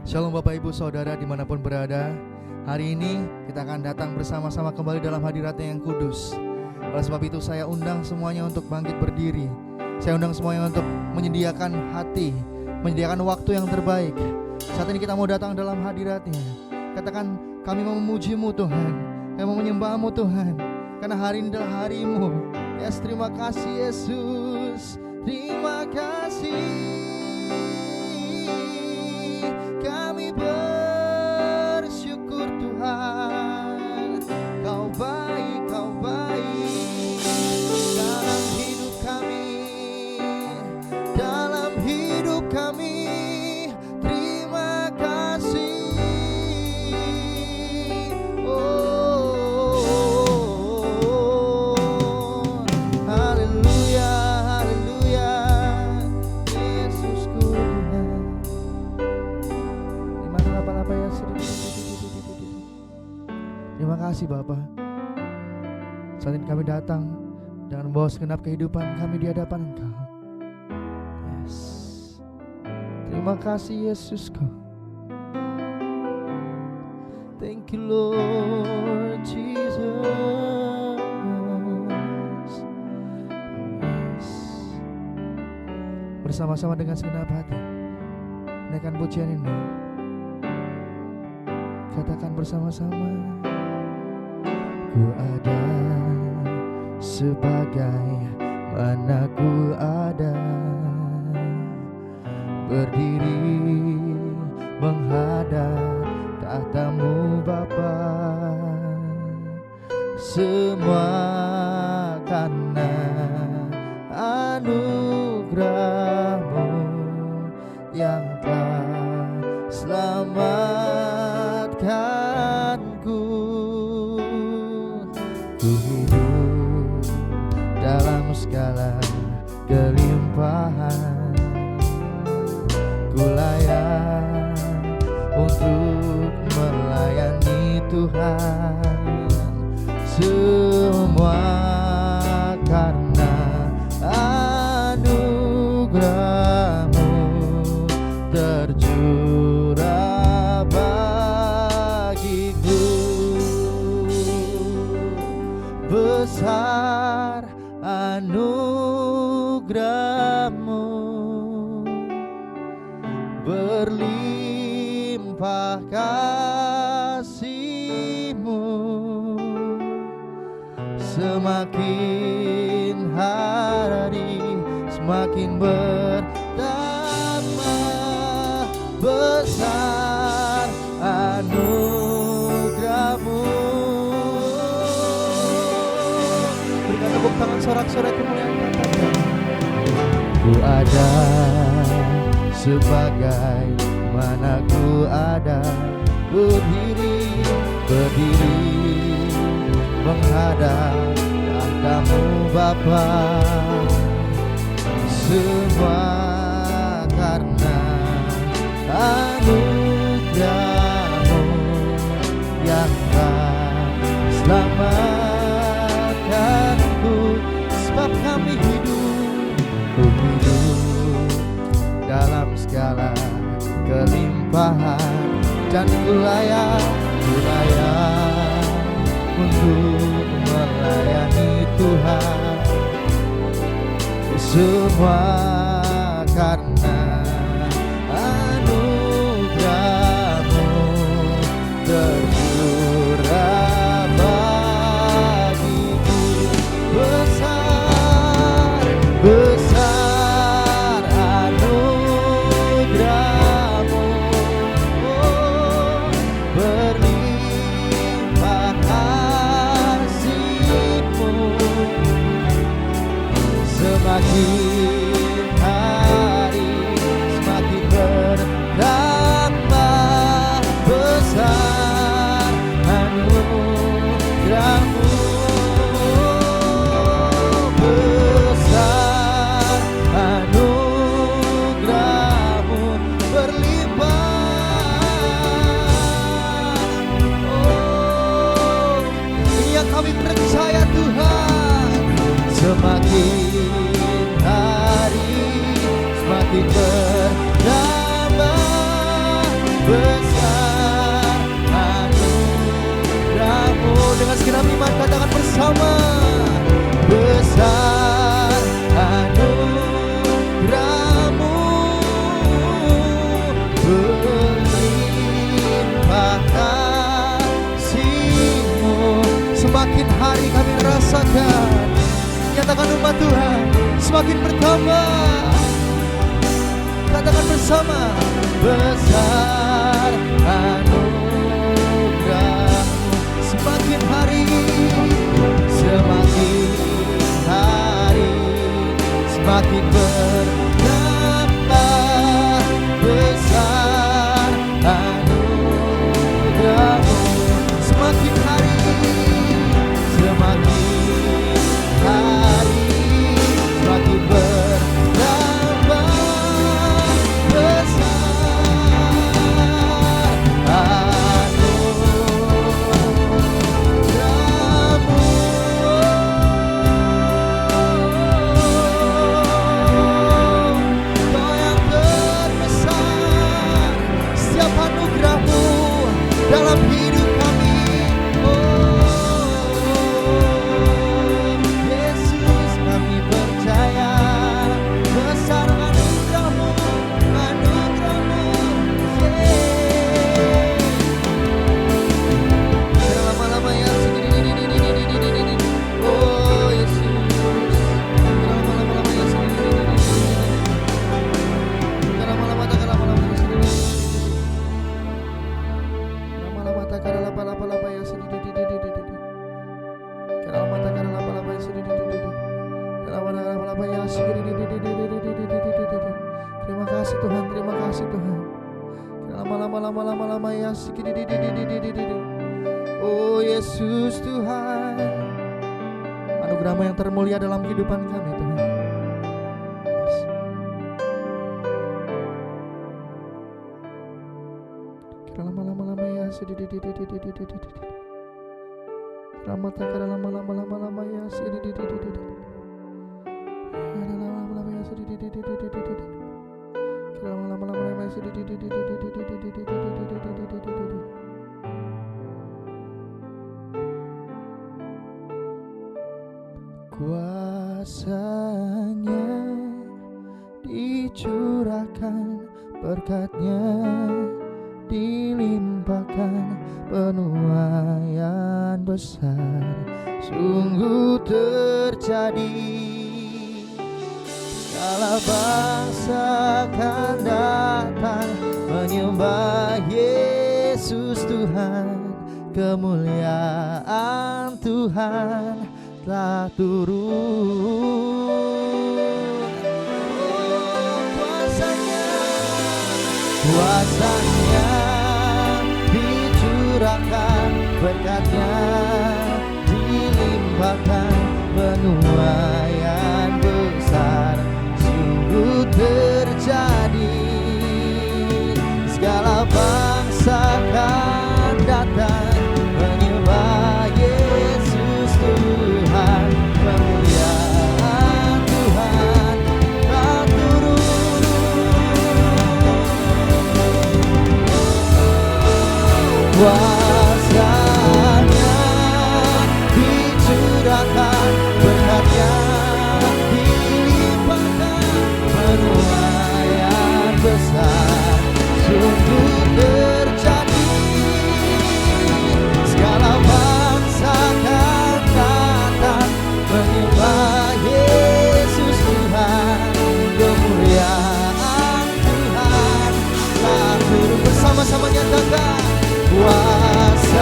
Shalom Bapak Ibu Saudara dimanapun berada. Hari ini kita akan datang bersama-sama kembali dalam hadirat-Nya yang kudus. Oleh sebab itu saya undang semuanya untuk bangkit berdiri. Saya undang semuanya untuk menyediakan hati, menyediakan waktu yang terbaik. Saat ini kita mau datang dalam hadirat-Nya. Katakan, kami mau memuji-Mu Tuhan, kami mau menyembah-Mu Tuhan, karena hari ini adalah hari-Mu. Yes, terima kasih Yesus, terima kasih. Kami bersyukur Tuhan, Kau baik, Kau baik dalam hidup kami, dalam hidup kami. Terima kasih. Oh, haleluya, haleluya, Yesusku Tuhan. Terima kasih Bapa. Saat ini kami datang dengan membawa segenap kehidupan kami di hadapan Engkau. Yes. Terima kasih Yesusku. Thank you Lord Jesus. Yes. Bersama-sama dengan segenap hati naikkan pujian ini. Katakan bersama-sama. Ku ada sebagai mana ku ada, berdiri menghadap tahta-Mu Bapa. Semua karena anugerah-Mu yang telah selamatkanku. Ku hidup dalam segala kelimpahan, ku layak untuk melayani Tuhan. Semua karena anugerah-Mu tercurah bagiku. Besar anugerah-Mu, berlimpah kasih-Mu, semakin hari semakin bertambah. Besar anugerah-Mu. Berikan tepuk tangan sorak-sorai kemuliaan katakan. Ku ada sebagai mana ku ada, berdiri menghadap tahta-Mu Bapa. Semua karena anugerah-Mu yang telah selamatkanku. Sebab kami hidup dalam segala kelimpahan, dan ku layak untuk melayani Tuhan. Semua karena anugerah-Mu tercurah bagiku. Besar anugerah-Mu, berlimpah kasih-Mu, semakin hari dalam iman, katakan bersama. Besar anugerah-Mu, berlimpah kasih-Mu. Semakin hari kami merasakan, nyatakan umat Tuhan, semakin bertambah. Katakan bersama. Besar anugerah-Mu, semakin hari, semakin hari, semakin bertambah. Besar anugerah-Mu, semakin hari, semakin hari, semakin bertambah. Besar anugerah-Mu, Kau yang terbesar. Setiap anugerah-Mu dalam hidup kami, Yesus, kami percaya. Besar anugerah-Mu, anugerah-Mu, lama-lama ya. Oh Yesus, lama-lama ya. Lama-lama tak lama-lama ya. Lama-lama tak lapa-lapa ya. Lama-lama tak lapa-lapa ya. Lama-lama ya. Terima kasih Tuhan, terima kasih Tuhan. Lama-lama ya. Oh Yesus Tuhan, anugerah-Mu yang termulia dalam kehidupan kami Tuhan. Yes. Lama-lama ya. Lama-lama ya. Kuasanya dicurahkan, berkat-Nya dilimpahkan, penuaian besar sungguh terjadi. Segala bangsa akan datang menyembah Yesus Tuhan. Kemuliaan Tuhan telah turun. Kuasanya dicurahkan, berkat-Nya dilimpahkan, penuaian besar sungguh terjadi. Segala bangsa akan datang menyembah Yesus Tuhan. Kemuliaan Tuhan telah turun. Kuasanya dicurahkan, berkat-Nya dilimpahkan, penuaian besar sungguh terjadi. Segala bangsa akan datang menyembah Yesus Tuhan. Kemuliaan Tuhan telah turun. Bersama-sama nyatakan. Kuasanya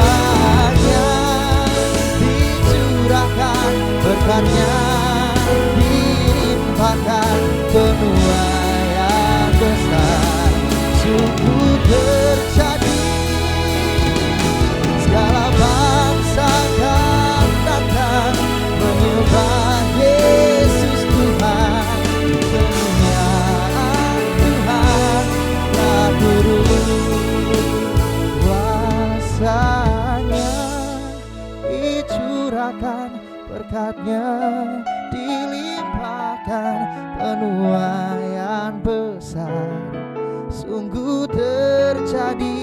dicurahkan, berkat-Nya dilimpahkan, penuaian besar sungguh terjadi. Segala bangsa akan datang menyembah Yesus Tuhan. Kemuliaan Tuhan telah turun. Kuasanya dicurahkan, berkat-Nya dilimpahkan, penuaian besar sungguh terjadi.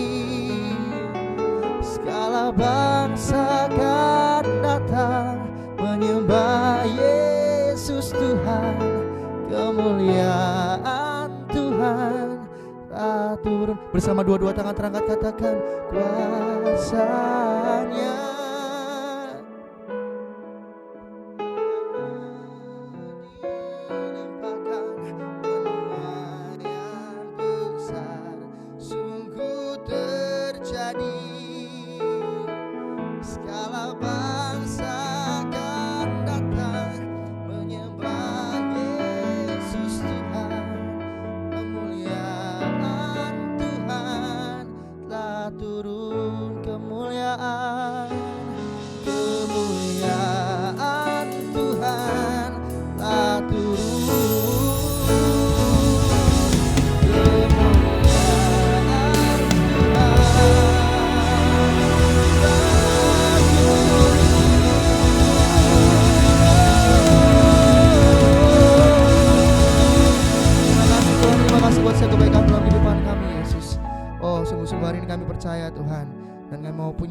Segala bangsa akan datang datang menyembah Yesus Tuhan, kemuliaan Tuhan telah turun. Bersama dua-dua tangan terangkat katakan kuasanya.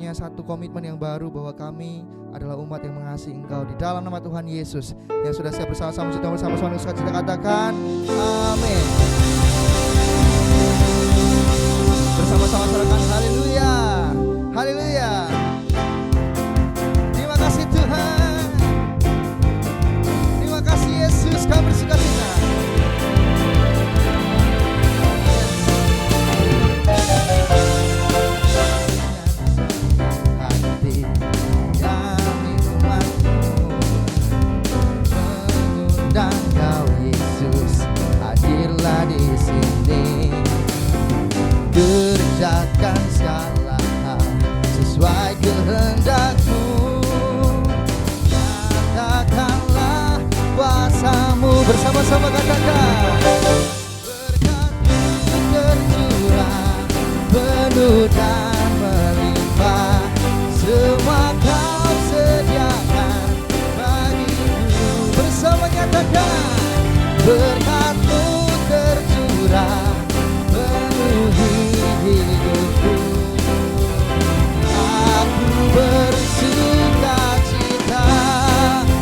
Satu komitmen yang baru bahwa kami adalah umat yang mengasihi Engkau. Di dalam nama Tuhan Yesus yang sudah siap bersama-sama kita katakan amin. Bersama-sama serahkan haleluya, haleluya. Terima kasih Tuhan, terima kasih Yesus, kami bersukacita. Kerjakan segala hal sesuai kehendak-Mu. Nyatakanlah kuasa-Mu. Bersama-sama katakan berkat-Mu tercurah penuh dan melimpah. Semua Kau sediakan bagiku. Bersama nyatakan berkat-Mu tercurah hidupku, aku bersukacita.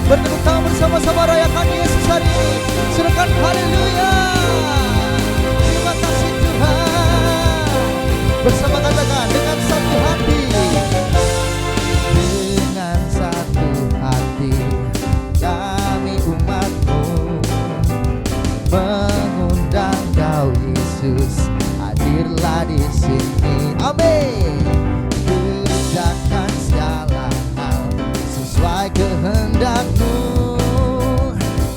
Bertepuk tangan bersama-sama rayakan Yesus hari ini. Serahkan haleluya. Terima kasih Tuhan. Bersama katakan dengan satu hati. Dengan satu hati kami umat-Mu mengundang Kau Yesus, hadirlah di sini. Amin. Kerjakan segala hal sesuai kehendak-Mu.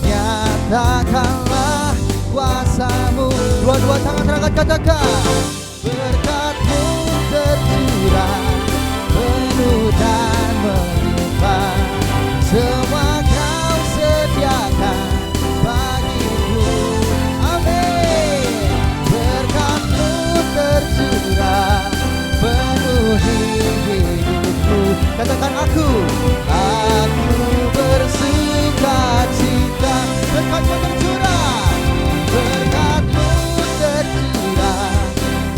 Nyatakanlah kuasa-Mu. Dua-dua tangan terangkat katakan berkat-Mu tercurah penuh dan melimpah. Semua Kau sediakan bagiku. Amin. Berkat-Mu tercurah penuhi hidupku. Katakan aku bersukacita. Berkat-Mu tercurah, berkat-Mu tercurah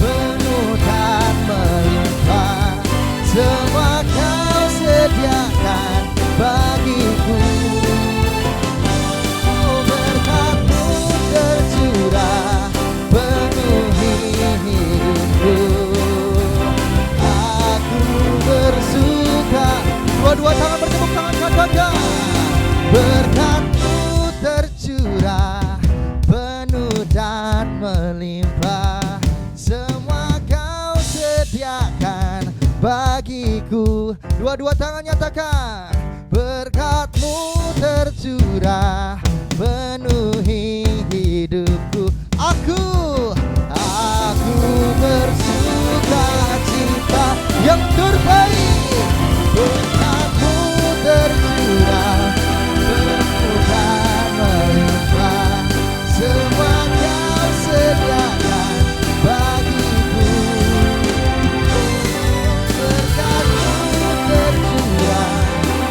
penuh dan melimpah. Semua Kau sediakan bagiku. Berkat-Mu tercurah penuhi hidupku. Aku bersuka. Dua-dua tangan bertepuk tangan katakan berkat-Mu tercurah penuh dan melimpah. Semua Kau sediakan bagiku. Dua-dua tangan nyatakan berkat-Mu tercurah penuhi hidupku. Aku bersukacita yang terbaik. Berkat-Mu tercurah penuh dan melimpah. Semua Kau sediakan bagiku. Berkat-Mu tercurah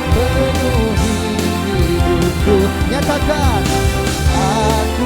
penuhi hidupku. Nyatakan aku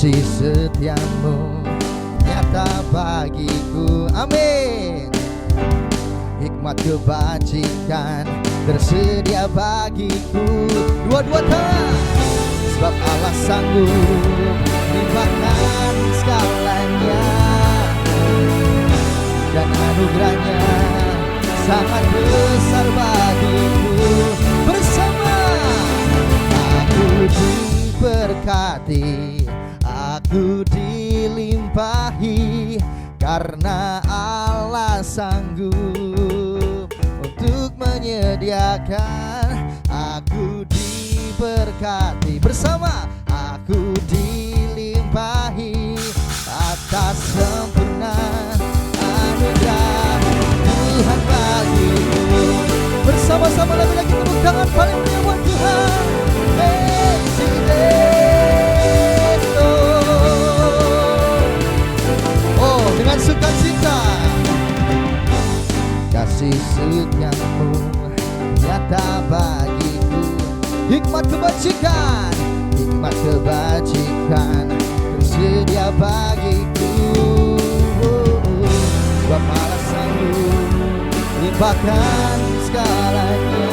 kasih setiamu nyata bagiku. Amin. Hikmat kebajikan tersedia bagiku. Dua-dua tangan. Sebab Allah sanggup limpahkan segalanya, dan anugerahnya sangat besar bagiku. Bersama aku diberkati, aku dilimpahi, karena Allah sanggup untuk menyediakan. Aku diberkati, bersama aku dilimpahi atas sempurna anugerah Tuhan bagiku. Bersama-sama lagi tepuk tangan paling meriah buat Tuhan. Oh, dengan sukacita. Kasih setiamu nyata bagiku. Hikmat kebajikan, hikmat kebajikan tersedia bagiku. Sebab Allah sanggup limpahkan segalanya.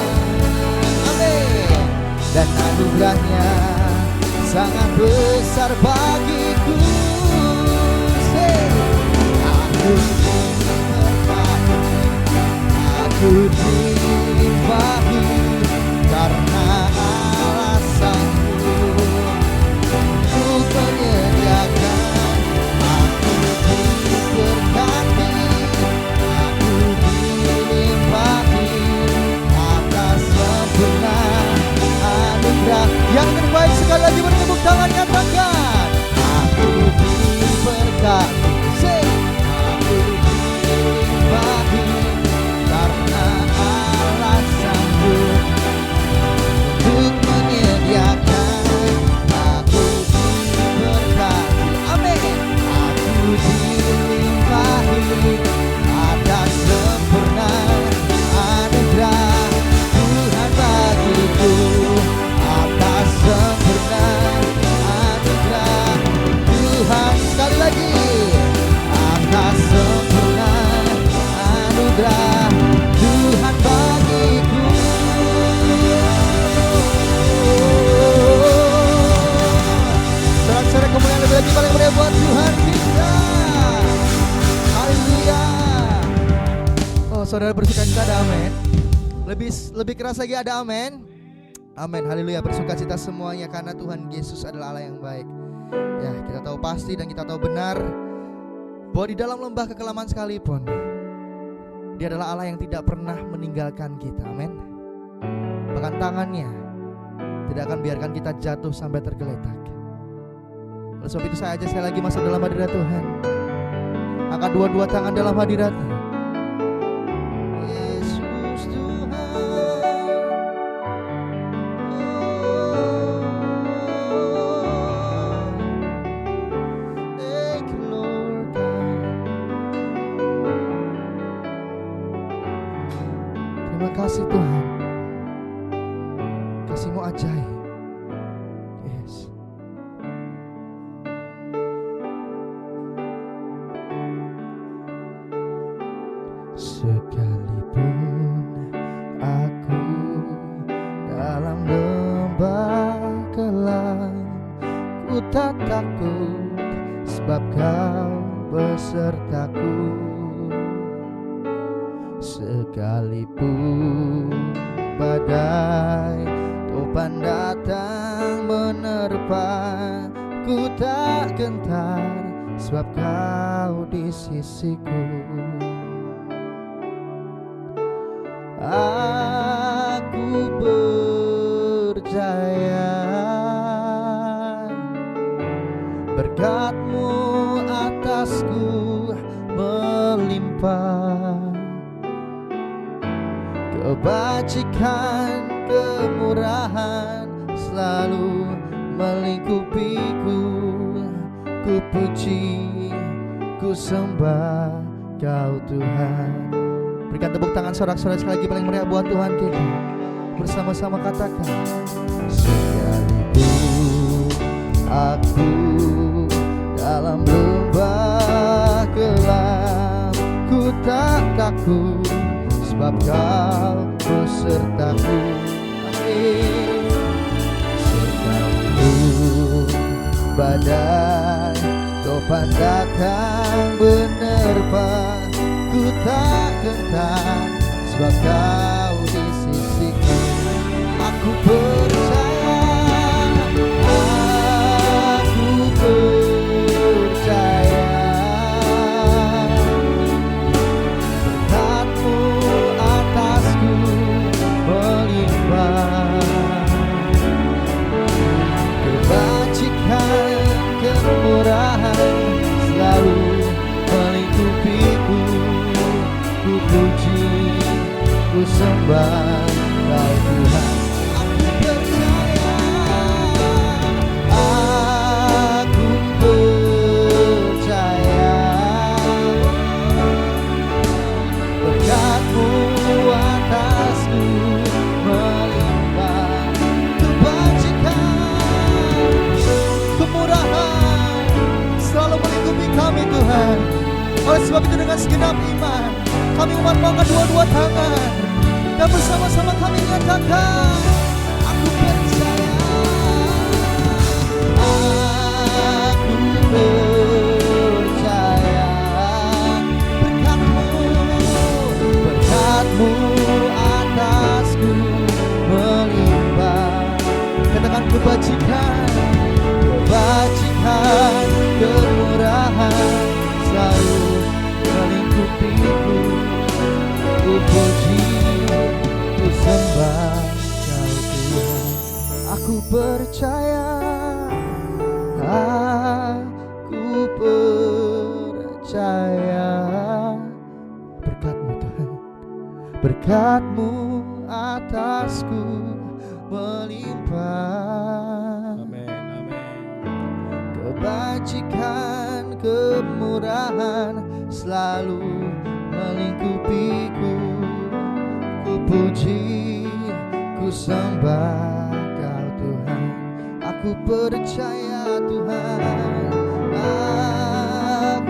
Amin. Dan anugerahnya sangat besar bagiku. Aku diberkati, aku dilimpahi, karena Allah sanggup untuk menyediakan. Aku diberkati, aku dilimpahi atas sempurna anugerah. Yang terbaik sekali lagi bertepuk tangan, nyatakan aku diberkati, aku dilimpahi, karena Allah sanggup untuk menyediakan. Aku diberkati, amin. Aku dilimpahi atas sempurna anugerah Tuhan bagiku. Atas sempurna anugerah Tuhan, sekali lagi, atas sempurna anugerah Tuhan bagiku. Sorak-sorak kemuliaan lebih lagi paling meriah buat Tuhan kita. Haleluya. Oh, saudara bersukacita, ada amin. Lebih keras lagi, ada amin. Amin, haleluya. Bersukacita semuanya karena Tuhan Yesus adalah Allah yang baik. Ya, kita tahu pasti dan kita tahu benar bahwa di dalam lembah kekelaman sekalipun Dia adalah Allah yang tidak pernah meninggalkan kita. Amin. Bahkan tangannya tidak akan biarkan kita jatuh sampai tergeletak. Oleh sebab itu saya ajak sekali lagi masuk dalam hadirat Tuhan. Angkat dua-dua tangan dalam hadirat-Nya. Yesus Tuhan. Thank you Lord God. Terima kasih Tuhan. Kasih-Mu ajaib. Yes. Sekalipun aku dalam lembah kelam, ku tak takut sebab Kau besertaku. Sekalipun badai topan datang menerpa, ku tak gentar sebab Kau di sisiku. Aku percaya berkat-Mu atasku melimpah, kebajikan kemurahan selalu melingkupiku. Ku puji, ku sembah Kau Tuhan. Berikan tepuk tangan sorak-sorai sekali lagi paling meriah buat Tuhan kita. Bersama-sama katakan, sekalipun aku aku, sebab Kau besertaku. Amin. Sekalipun badai topan datang menerpa, ku tak gentar, sebab Kau di sisiku. Aku percaya, aku percaya, berkat-Mu atasku melimpah, kebajikan, kemurahan selalu melingkupiku. Ku puji, ku sembah Kau Tuhan. Aku percaya, aku percaya, berkat-Mu atasku melimpah, kebajikan, kemurahan selalu melingkupi kami Tuhan. Oleh sebab itu dengan segenap iman kami umat mengangkat dua-dua tangan dan bersama-sama kami nyatakan, aku percaya, aku percaya, berkat-Mu atasku melimpah. Katakan kebajikan, kebajikan, kemurahan selalu melingkupiku. Ku puji, ku sembah Kau Tuhan. Aku percaya, aku percaya, berkat-Mu Tuhan, berkat-Mu atasku melimpah. Amin, amin. Kebajikan, kemurahan selalu melingkupiku. Ku puji, ku sembah Kau Tuhan. Aku percaya Tuhan,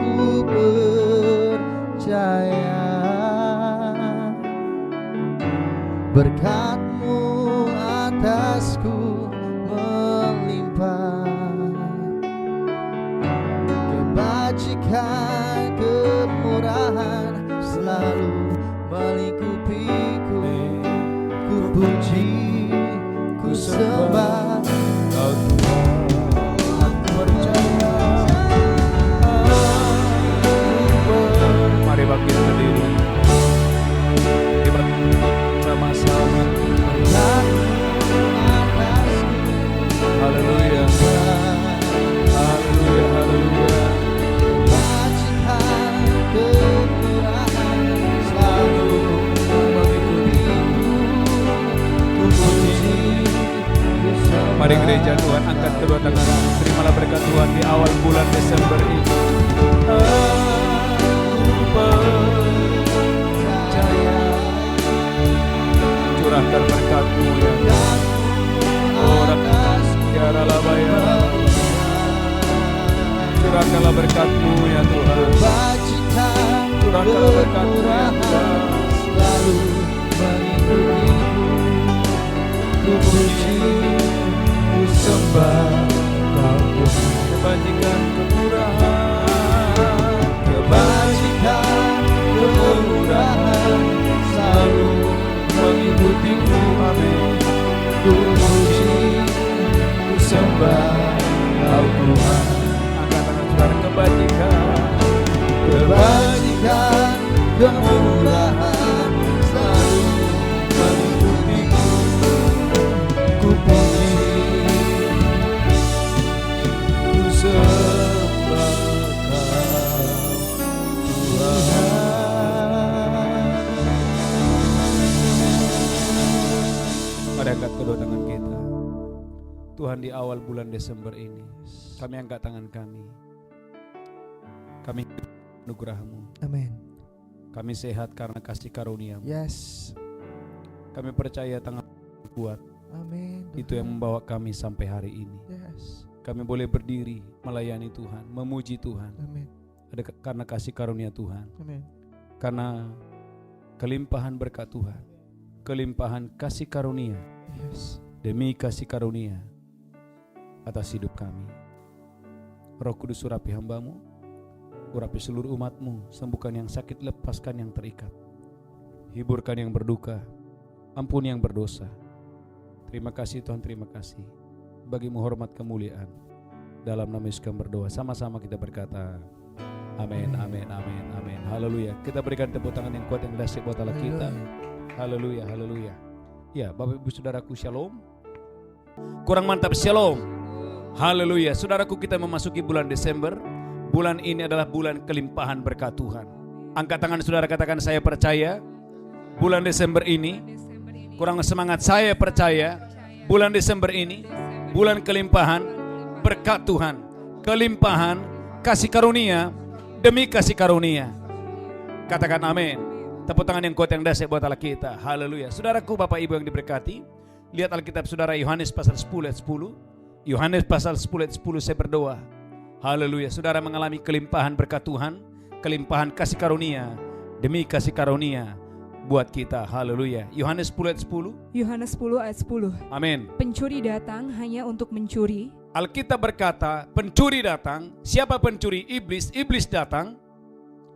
aku percaya, berkat-Mu atasku melimpah, kebajikan, kemurahan selalu melingkupiku. Ku puji, ku sembah Kau Tuhan. Aku percaya. Mari bangkit berdiri. Sama-sama. Haleluya. Haleluya, haleluya. kebajikan, kemurahan selalu mengikutiku. Ku puji, ku sembah. Mari gereja Tuhan, angkat kedua tangan. Terimalah berkat Tuhan di awal bulan Desember ini. Aku percaya. Curahkan berkat-Mu ya. Curahkanlah berkat-Mu ya Tuhan. Kebajikan, Curahkanlah berkat-Mu ya Tuhan. selalu mengikutiku. Ku puji, ku sembah Kau Tuhan. Kebajikan, kemurahan, Kebajikan, kemurahan selalu mengikutiku. Amin. Ku puji, ku sembah Kau Tuhan. Angkat tangan saudara. Kebajikan, Kebajikan, kemurahan selalu mengikutiku. Ku puji, ku sembah Kau Tuhan. Mari angkat kedua tangan kita. Tuhan, di awal bulan Desember ini kami angkat tangan kami. Kami anugerah-Mu. Amin. Kami sehat karena kasih karunia-Mu. Yes. Kami percaya tangan kuat Amin. itu yang membawa kami sampai hari ini. Yes. Kami boleh berdiri melayani Tuhan, memuji Tuhan. Amin. Karena kasih karunia Tuhan. Amin. Karena kelimpahan berkat Tuhan, kelimpahan kasih karunia Yes. demi kasih karunia atas hidup kami. Roh Kudus, urapi hamba-Mu, urapi seluruh umat-Mu, sembuhkan yang sakit, lepaskan yang terikat, hiburkan yang berduka, ampuni yang berdosa. Terima kasih Tuhan, terima kasih. Bagi-Mu hormat kemuliaan. Dalam nama Yesus kami berdoa. Sama-sama kita berkata, amin, amin, amin, amin. Haleluya. Kita berikan tepuk tangan yang kuat yang dahsyat buat Allah kita. Haleluya, haleluya. Ya, Bapak Ibu Saudaraku, shalom. Kurang mantap, shalom. Haleluya. Saudaraku, kita memasuki bulan Desember. Bulan ini adalah bulan kelimpahan berkat Tuhan. Angkat tangan saudara, katakan saya percaya. Bulan Desember ini, kurang semangat, saya percaya. Bulan Desember ini, bulan kelimpahan berkat Tuhan. Kelimpahan kasih karunia demi kasih karunia. Katakan amin. Tepuk tangan yang kuat yang dahsyat buat Allah kita. Haleluya. Saudaraku, Bapak Ibu yang diberkati, lihat Alkitab saudara, Yohanes pasal 10 ayat 10. Yohanes pasal 10 ayat 10, saya berdoa. Haleluya. Saudara mengalami kelimpahan berkat Tuhan, kelimpahan kasih karunia demi kasih karunia buat kita. Haleluya. Yohanes 10 ayat 10. Yohanes 10 ayat 10. Amin. Pencuri datang hanya untuk mencuri. Alkitab berkata, pencuri datang. Siapa pencuri? Iblis. Iblis datang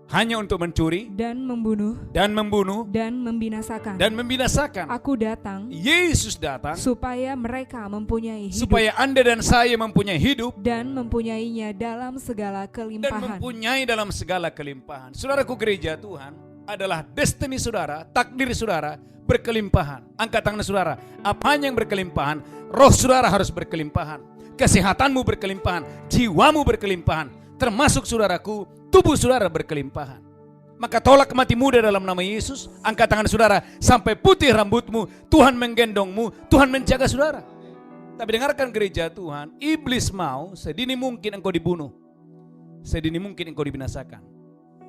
hanya untuk mencuri Dan membunuh. dan membunuh Dan membinasakan. dan membinasakan. Aku datang Yesus datang supaya mereka mempunyai hidup. supaya Anda dan saya mempunyai hidup Dan mempunyainya dalam segala dan kelimpahan. mempunyai dalam segala kelimpahan. Saudaraku, gereja Tuhan adalah destiny saudara, takdir saudara berkelimpahan. Angkat tangan saudara, apanya yang berkelimpahan? Roh saudara harus berkelimpahan, kesehatanmu berkelimpahan, jiwamu berkelimpahan, termasuk saudaraku, tubuh saudara berkelimpahan. Maka tolak mati muda dalam nama Yesus. Angkat tangan saudara, sampai putih rambutmu, Tuhan menggendongmu, Tuhan menjaga saudara. Tapi dengarkan gereja Tuhan, iblis mau sedini mungkin engkau dibunuh, sedini mungkin engkau dibinasakan.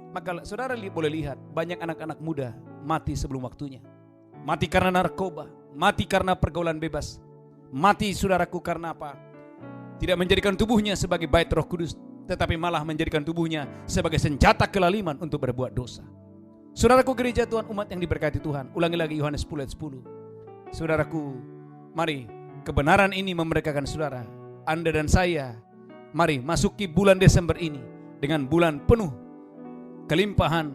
Maka saudara boleh lihat banyak anak-anak muda mati sebelum waktunya. Mati karena narkoba, mati karena pergaulan bebas, mati saudaraku karena apa? Tidak menjadikan tubuhnya sebagai bait Roh Kudus, tetapi malah menjadikan tubuhnya sebagai senjata kelaliman untuk berbuat dosa. Saudaraku, gereja Tuhan, umat yang diberkati Tuhan, ulangi lagi Yohanes 10 ayat 10. Saudaraku, mari kebenaran ini memerdekakan saudara. Anda dan saya, mari masuki bulan Desember ini dengan bulan penuh kelimpahan,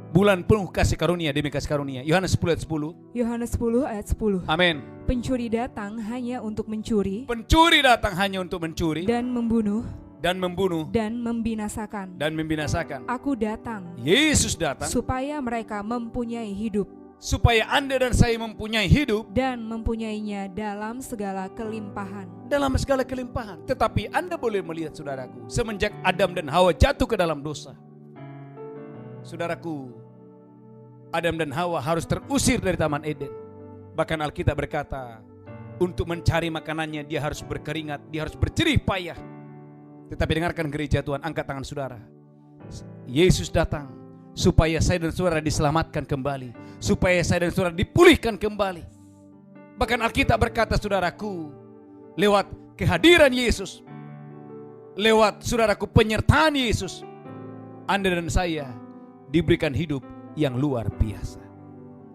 bulan penuh kasih karunia demi kasih karunia. Yohanes 10 ayat 10. Yohanes 10 ayat 10. Amin. Pencuri datang hanya untuk mencuri. Pencuri datang hanya untuk mencuri Dan membunuh. dan membunuh Dan membinasakan. dan membinasakan. Aku datang Yesus datang supaya mereka mempunyai hidup. supaya Anda dan saya mempunyai hidup Dan mempunyainya dalam segala kelimpahan. dalam segala kelimpahan. Tetapi Anda boleh melihat saudaraku, semenjak Adam dan Hawa jatuh ke dalam dosa, saudaraku, Adam dan Hawa harus terusir dari Taman Eden. Bahkan Alkitab berkata, untuk mencari makanannya dia harus berkeringat, dia harus berjerih payah. Tetapi dengarkan gereja Tuhan, angkat tangan saudara. Yesus datang supaya saya dan saudara diselamatkan kembali, supaya saya dan saudara dipulihkan kembali. Bahkan Alkitab berkata, saudaraku, lewat kehadiran Yesus, lewat saudaraku penyertaan Yesus, Anda dan saya diberikan hidup yang luar biasa.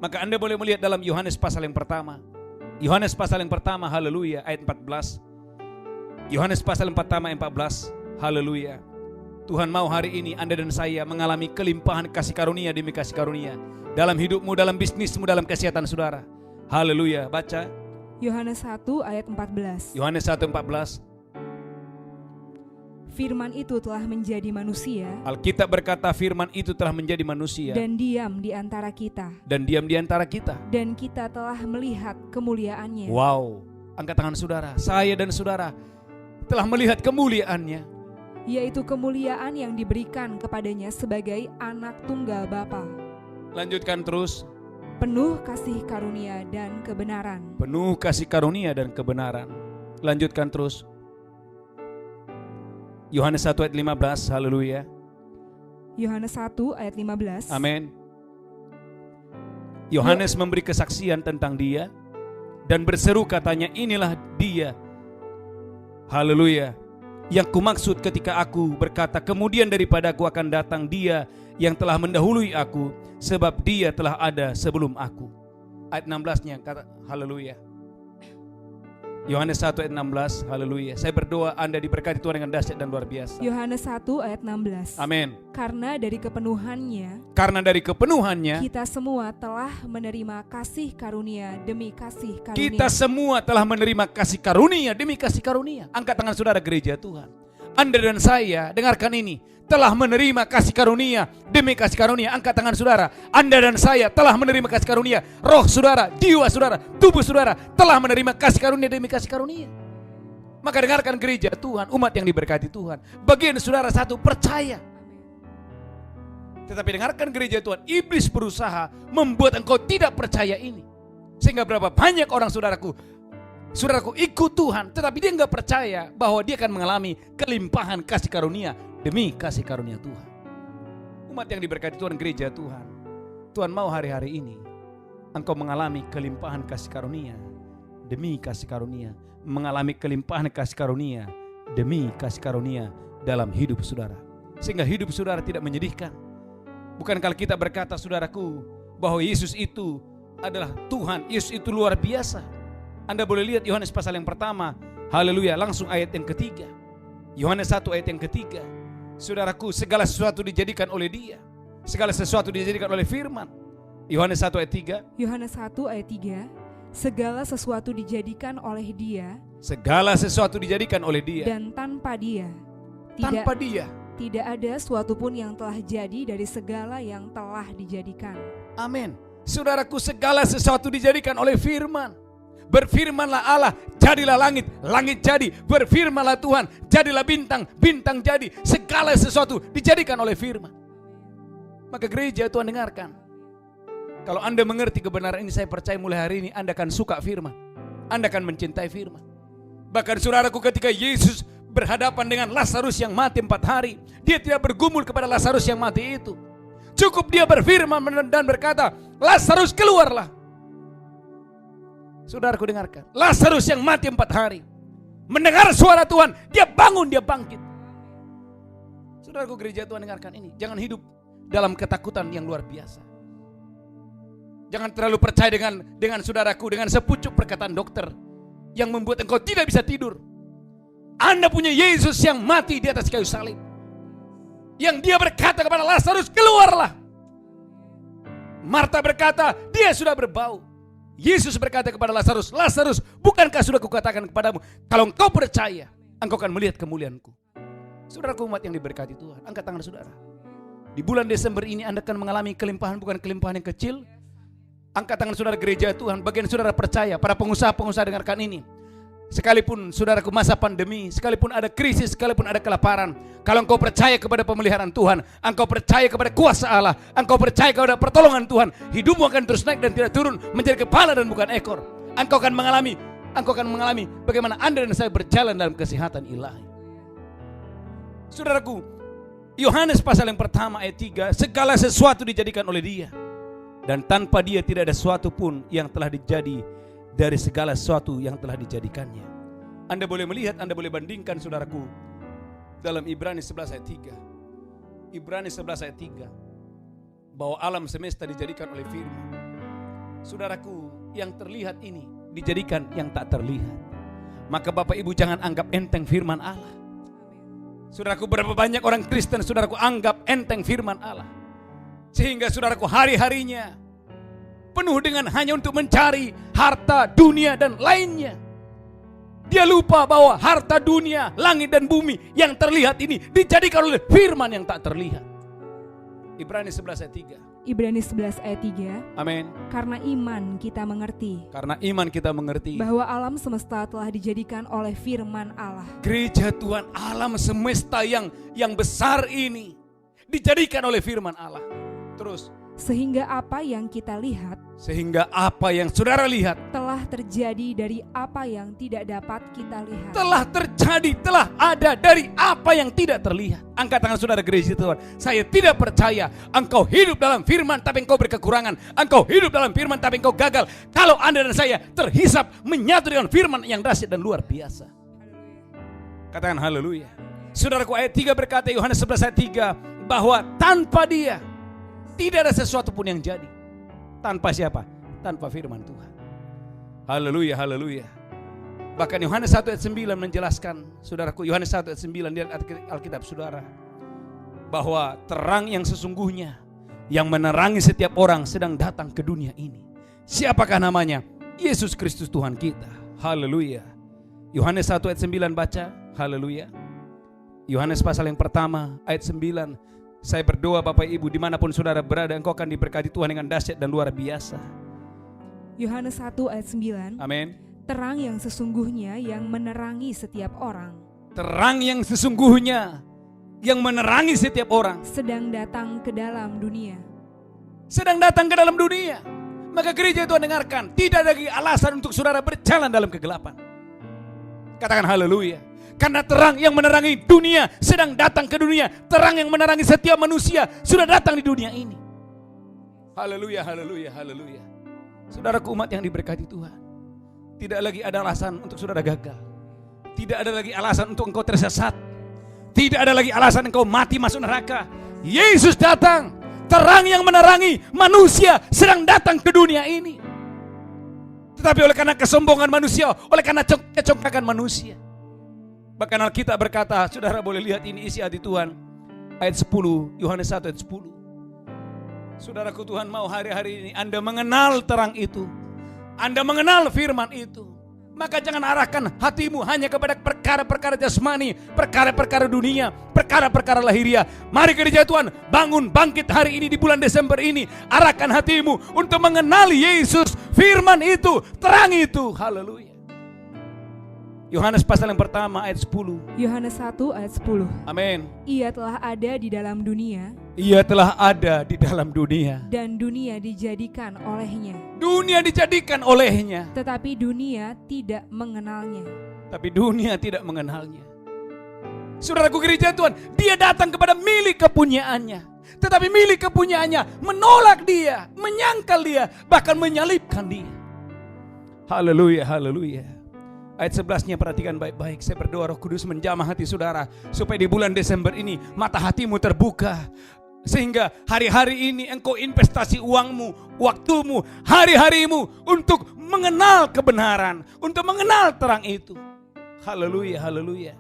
Maka Anda boleh melihat dalam Yohanes pasal yang pertama. Yohanes pasal yang pertama, haleluya, ayat 14. Yohanes pasal yang pertama ayat 14, haleluya. Tuhan mau hari ini Anda dan saya mengalami kelimpahan kasih karunia demi kasih karunia dalam hidupmu, dalam bisnismu, dalam kesehatan saudara. Haleluya. Baca Yohanes 1 ayat 14. Yohanes 1:14. Firman itu telah menjadi manusia. Alkitab berkata firman itu telah menjadi manusia Dan diam di antara kita. dan diam di antara kita. Dan kita telah melihat kemuliaannya. Wow. Angkat tangan saudara. Saya dan saudara telah melihat kemuliaannya, Yaitu kemuliaan yang diberikan kepadanya sebagai anak tunggal Bapa. lanjutkan terus. Penuh kasih karunia dan kebenaran. Penuh kasih karunia dan kebenaran. Lanjutkan terus. Yohanes 1 ayat 15, haleluya. Yohanes 1 ayat 15. Amin. Yohanes memberi kesaksian tentang dia dan berseru katanya, inilah dia. Haleluya. Yang kumaksud ketika aku berkata, kemudian daripada aku akan datang Dia yang telah mendahului aku, sebab Dia telah ada sebelum aku. Ayat 16-nya kata haleluya. Yohanes 1 ayat 16, haleluya. Saya berdoa Anda diberkati Tuhan dengan dahsyat dan luar biasa. Yohanes 1 ayat 16. Amin. Karena dari kepenuhannya Kita semua telah menerima kasih karunia demi kasih karunia. Kita semua telah menerima kasih karunia demi kasih karunia. Angkat tangan saudara gereja Tuhan. Anda dan saya, dengarkan ini, telah menerima kasih karunia demi kasih karunia. Angkat tangan saudara. Anda dan saya telah menerima kasih karunia. Roh saudara, jiwa saudara, tubuh saudara telah menerima kasih karunia demi kasih karunia. Maka dengarkan gereja Tuhan, umat yang diberkati Tuhan. Bagian saudara satu, percaya. Tetapi dengarkan gereja Tuhan, iblis berusaha membuat engkau tidak percaya ini. Sehingga berapa banyak orang saudaraku ikut Tuhan, tetapi dia enggak percaya bahwa dia akan mengalami kelimpahan kasih karunia demi kasih karunia Tuhan. Umat yang diberkati Tuhan, gereja Tuhan, Tuhan mau hari-hari ini engkau mengalami kelimpahan kasih karunia demi kasih karunia, mengalami kelimpahan kasih karunia demi kasih karunia dalam hidup saudara, sehingga hidup saudara tidak menyedihkan. Bukankah kita berkata saudaraku bahwa Yesus itu adalah Tuhan, Yesus itu luar biasa. Anda boleh lihat Yohanes pasal yang pertama, haleluya, langsung ayat yang ketiga. Yohanes 1 ayat yang ketiga. Saudaraku, segala sesuatu dijadikan oleh Dia, segala sesuatu dijadikan oleh firman. Yohanes 1 ayat 3. Yohanes 1 ayat 3. Segala sesuatu dijadikan oleh Dia, segala sesuatu dijadikan oleh Dia, dan tanpa Dia tidak ada suatu pun yang telah jadi dari segala yang telah dijadikan. Amin. Saudaraku, segala sesuatu dijadikan oleh firman. Berfirmanlah Allah, jadilah langit, langit jadi. Berfirmanlah Tuhan, jadilah bintang, bintang jadi. Segala sesuatu dijadikan oleh firman. Maka gereja Tuhan dengarkan, kalau Anda mengerti kebenaran ini, saya percaya mulai hari ini Anda akan suka firman, Anda akan mencintai firman. Bahkan saudaraku, ketika Yesus berhadapan dengan Lazarus yang mati 4 hari, Dia tidak bergumul kepada Lazarus yang mati itu. Cukup Dia berfirman dan berkata, Lazarus keluarlah. Saudaraku dengarkan, Lazarus yang mati 4 hari mendengar suara Tuhan, dia bangun, dia bangkit. Saudaraku gereja Tuhan dengarkan ini, jangan hidup dalam ketakutan yang luar biasa. Jangan terlalu percaya dengan saudaraku, dengan sepucuk perkataan dokter yang membuat engkau tidak bisa tidur. Anda punya Yesus yang mati di atas kayu salib, yang Dia berkata kepada Lazarus, keluarlah. Marta berkata, dia sudah berbau. Yesus berkata kepada Lazarus, Lazarus, bukankah sudah kukatakan kepadamu, kalau engkau percaya, engkau akan melihat kemuliaanku. Saudaraku, umat yang diberkati Tuhan, angkat tangan saudara. Di bulan Desember ini Anda akan mengalami kelimpahan, bukan kelimpahan yang kecil. Angkat tangan saudara gereja Tuhan, bagian saudara percaya, para pengusaha-pengusaha dengarkan ini. Sekalipun saudaraku masa pandemi, sekalipun ada krisis, sekalipun ada kelaparan, kalau engkau percaya kepada pemeliharaan Tuhan, engkau percaya kepada kuasa Allah, engkau percaya kepada pertolongan Tuhan, hidupmu akan terus naik dan tidak turun, menjadi kepala dan bukan ekor. Engkau akan mengalami bagaimana Anda dan saya berjalan dalam kesehatan ilahi. Saudaraku, Yohanes pasal yang pertama ayat 3, segala sesuatu dijadikan oleh Dia, dan tanpa Dia tidak ada sesuatu pun yang telah dijadi dari segala sesuatu yang telah dijadikannya. Anda boleh melihat, Anda boleh bandingkan saudaraku dalam Ibrani 11 ayat 3. Ibrani 11 ayat 3, bahwa alam semesta dijadikan oleh firman. Saudaraku, yang terlihat ini dijadikan yang tak terlihat. Maka Bapak Ibu jangan anggap enteng firman Allah. Saudaraku, berapa banyak orang Kristen saudaraku anggap enteng firman Allah, sehingga saudaraku hari-harinya penuh dengan hanya untuk mencari harta, dunia, dan lainnya. Dia lupa bahwa harta dunia, langit dan bumi yang terlihat ini dijadikan oleh firman yang tak terlihat. Ibrani 11 ayat 3. Ibrani 11 ayat 3. Amin. Karena iman kita mengerti bahwa alam semesta telah dijadikan oleh firman Allah. Gereja Tuhan, alam semesta yang besar ini dijadikan oleh firman Allah. Terus, sehingga apa yang kita lihat, sehingga apa yang saudara lihat telah terjadi dari apa yang tidak dapat kita lihat. Telah terjadi, telah ada dari apa yang tidak terlihat. Angkat tangan saudara gereja Tuhan. Saya tidak percaya engkau hidup dalam firman tapi engkau berkekurangan. Engkau hidup dalam firman tapi engkau gagal. Kalau Anda dan saya terhisap menyatu dengan firman yang dahsyat dan luar biasa. Katakan haleluya. Saudaraku, ayat 3 berkata, Yohanes 11 ayat 3, bahwa tanpa Dia tidak ada sesuatu pun yang jadi. Tanpa siapa? Tanpa firman Tuhan. Haleluya, haleluya. Bahkan Yohanes 1 ayat 9 menjelaskan, saudaraku, Yohanes 1 ayat 9 di Alkitab saudara, bahwa terang yang sesungguhnya yang menerangi setiap orang sedang datang ke dunia ini. Siapakah namanya? Yesus Kristus Tuhan kita. Haleluya. Yohanes 1 ayat 9 baca. Haleluya. Yohanes pasal yang pertama ayat 9. Saya berdoa Bapak Ibu, dimanapun saudara berada, engkau akan diberkati Tuhan dengan dahsyat dan luar biasa. Yohanes 1 ayat 9. Amin. Terang yang sesungguhnya yang menerangi setiap orang. Terang yang sesungguhnya yang menerangi setiap orang Sedang datang ke dalam dunia. sedang datang ke dalam dunia. Maka gereja Tuhan dengarkan, tidak ada lagi alasan untuk saudara berjalan dalam kegelapan. Katakan haleluya. Karena terang yang menerangi dunia sedang datang ke dunia. Terang yang menerangi setiap manusia sudah datang di dunia ini. Haleluya, haleluya, haleluya. Saudaraku, umat yang diberkati Tuhan, tidak lagi ada alasan untuk saudara gagal. Tidak ada lagi alasan untuk engkau tersesat. Tidak ada lagi alasan engkau mati masuk neraka. Yesus datang. Terang yang menerangi manusia sedang datang ke dunia ini. Tetapi oleh karena kesombongan manusia, oleh karena kecongkakan manusia, bahkan Alkitab berkata, saudara boleh lihat ini isi hati Tuhan. Ayat 10, Yohanes 1 ayat 10. Saudaraku, Tuhan mau hari-hari ini Anda mengenal terang itu. Anda mengenal firman itu. Maka jangan arahkan hatimu hanya kepada perkara-perkara jasmani, perkara-perkara dunia, perkara-perkara lahiriah. Mari gereja Tuhan bangun bangkit hari ini di bulan Desember ini. Arahkan hatimu untuk mengenali Yesus, firman itu, terang itu. Haleluya. Yohanes pasal yang pertama ayat 10. Yohanes 1 ayat 10. Amin. Ia telah ada di dalam dunia. Ia telah ada di dalam dunia. Dan dunia dijadikan olehnya. Dunia dijadikan olehnya. Tetapi dunia tidak mengenalnya. Tapi dunia tidak mengenalnya. Saudaraku gereja Tuhan, dia datang kepada milik kepunyaannya. Tetapi milik kepunyaannya menolak dia, menyangkal dia, bahkan menyalibkan dia. Haleluya, haleluya. Ayat 11-nya perhatikan baik-baik. Saya berdoa Roh Kudus menjamah hati saudara, supaya di bulan Desember ini mata hatimu terbuka. Sehingga hari-hari ini engkau investasi uangmu, waktumu, hari-harimu untuk mengenal kebenaran, untuk mengenal terang itu. Haleluya, haleluya.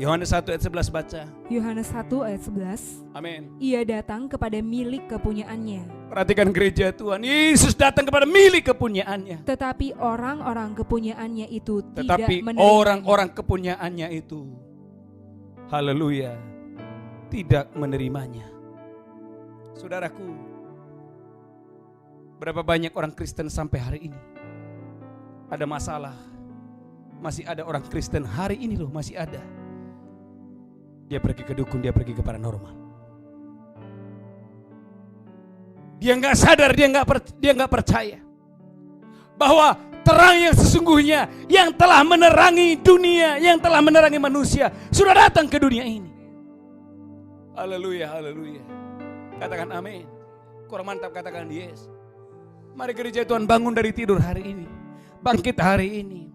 Yohanes 1 ayat 11 baca. Yohanes 1 ayat 11. Amin. Ia datang kepada milik kepunyaannya. Perhatikan gereja Tuhan, Yesus datang kepada milik kepunyaannya. Tetapi orang-orang kepunyaannya itu tidak Tetapi menerimanya. orang-orang kepunyaannya itu, haleluya, tidak menerimanya. Saudaraku, berapa banyak orang Kristen sampai hari ini ada masalah. Masih ada orang Kristen hari ini loh, masih ada. Dia pergi ke dukun, dia pergi ke paranormal. Dia nggak sadar, dia nggak percaya bahwa terang yang sesungguhnya yang telah menerangi dunia, yang telah menerangi manusia sudah datang ke dunia ini. Haleluya, haleluya. Katakan amin. Kurang mantap katakan yes. Mari gereja Tuhan bangun dari tidur hari ini, bangkit hari ini.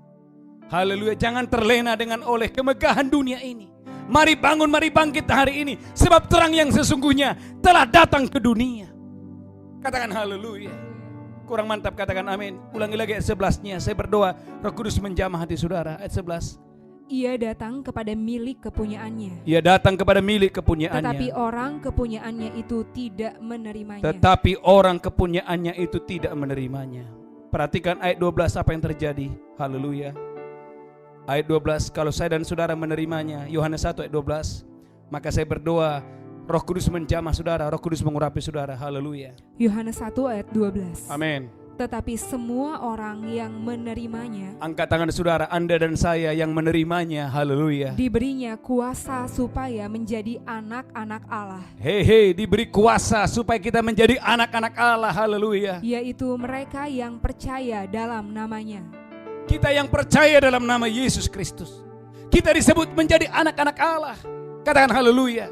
Haleluya, jangan terlena dengan oleh kemegahan dunia ini. Mari bangun, mari bangkit hari ini, sebab terang yang sesungguhnya telah datang ke dunia. Katakan haleluya. Kurang mantap katakan amin. Ulangi lagi ayat 11-nya. Saya berdoa Roh Kudus menjamah hati saudara. Ayat 11. Ia datang kepada milik kepunyaannya. Ia datang kepada milik kepunyaannya. Tetapi orang kepunyaannya itu tidak menerimanya. Tetapi orang kepunyaannya itu tidak menerimanya. Perhatikan ayat 12 apa yang terjadi. Haleluya. Ayat 12, kalau saya dan saudara menerimanya, Yohanes 1 ayat 12, maka saya berdoa Roh Kudus menjamah saudara, Roh Kudus mengurapi saudara. Haleluya. Yohanes 1 ayat 12. Amin. Tetapi semua orang yang menerimanya, Angkat tangan saudara, Anda dan saya yang menerimanya. Haleluya. diberinya kuasa supaya menjadi anak-anak Allah, Hei, diberi kuasa supaya kita menjadi anak-anak Allah. Haleluya. yaitu mereka yang percaya dalam namanya. Kita yang percaya dalam nama Yesus Kristus, kita disebut menjadi anak-anak Allah. Katakan haleluya.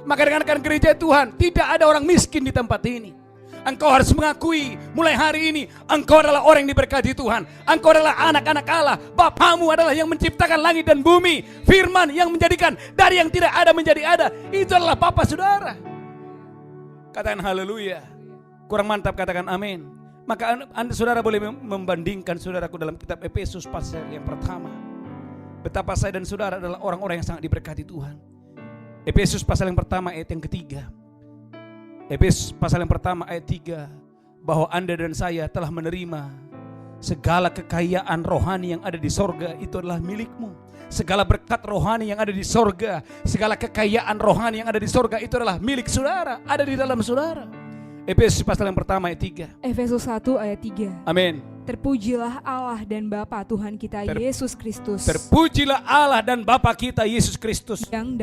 Maka rekan-rekan gereja Tuhan, tidak ada orang miskin di tempat ini. Engkau harus mengakui mulai hari ini engkau adalah orang yang diberkati Tuhan. Engkau adalah anak-anak Allah. Bapamu adalah yang menciptakan langit dan bumi. Firman yang menjadikan dari yang tidak ada menjadi ada. Itu adalah Bapa saudara. Katakan haleluya. Kurang mantap katakan amin. Maka anda saudara boleh membandingkan saudaraku dalam kitab Efesus pasal yang pertama. Betapa saya dan saudara adalah orang-orang yang sangat diberkati Tuhan. Efesus pasal yang pertama ayat yang ketiga. Efesus pasal yang pertama ayat 3, bahwa Anda dan saya telah menerima segala kekayaan rohani yang ada di sorga, itu adalah milikmu. Segala berkat rohani yang ada di sorga, segala kekayaan rohani yang ada di sorga, itu adalah milik saudara, ada di dalam saudara. Efesus pasal yang pertama ayat 3. Efesus 1 ayat 3. Amin. Terpujilah Allah dan Bapa Tuhan kita Yesus Kristus. Terpujilah Allah dan Bapa kita Yesus Kristus. Yang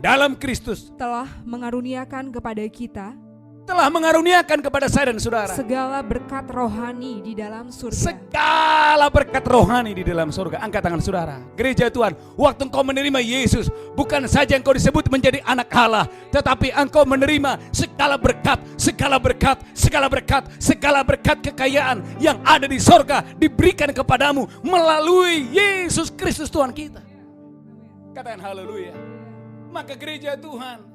dalam Kristus telah mengaruniakan kepada kita, telah mengaruniakan kepada saya dan saudara segala berkat rohani di dalam surga. Segala berkat rohani di dalam surga. Angkat tangan saudara. Gereja Tuhan, waktu engkau menerima Yesus, bukan saja engkau disebut menjadi anak Allah, tetapi engkau menerima segala berkat, segala berkat, segala berkat, segala berkat kekayaan yang ada di surga diberikan kepadamu melalui Yesus Kristus Tuhan kita. Katakan haleluya. Maka gereja Tuhan,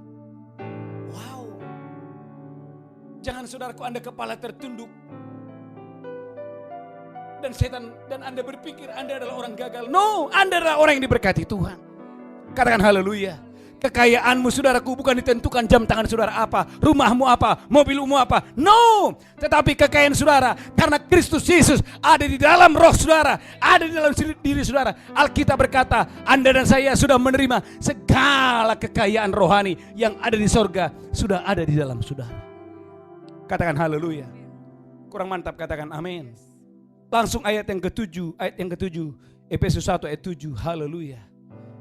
wow, jangan saudaraku Anda kepala tertunduk dan setan dan Anda berpikir Anda adalah orang gagal. No, Anda adalah orang yang diberkati Tuhan. Katakan haleluya. Kekayaanmu saudaraku bukan ditentukan jam tangan saudara apa, rumahmu apa, mobilmu apa. No, tetapi kekayaan saudara karena Kristus Yesus ada di dalam roh saudara, ada di dalam diri saudara. Alkitab berkata, Anda dan saya sudah menerima segala kekayaan rohani yang ada di sorga, sudah ada di dalam saudara. Katakan haleluya. Kurang mantap katakan amin. Langsung ayat yang ketujuh, Efesus 1 ayat 7, haleluya.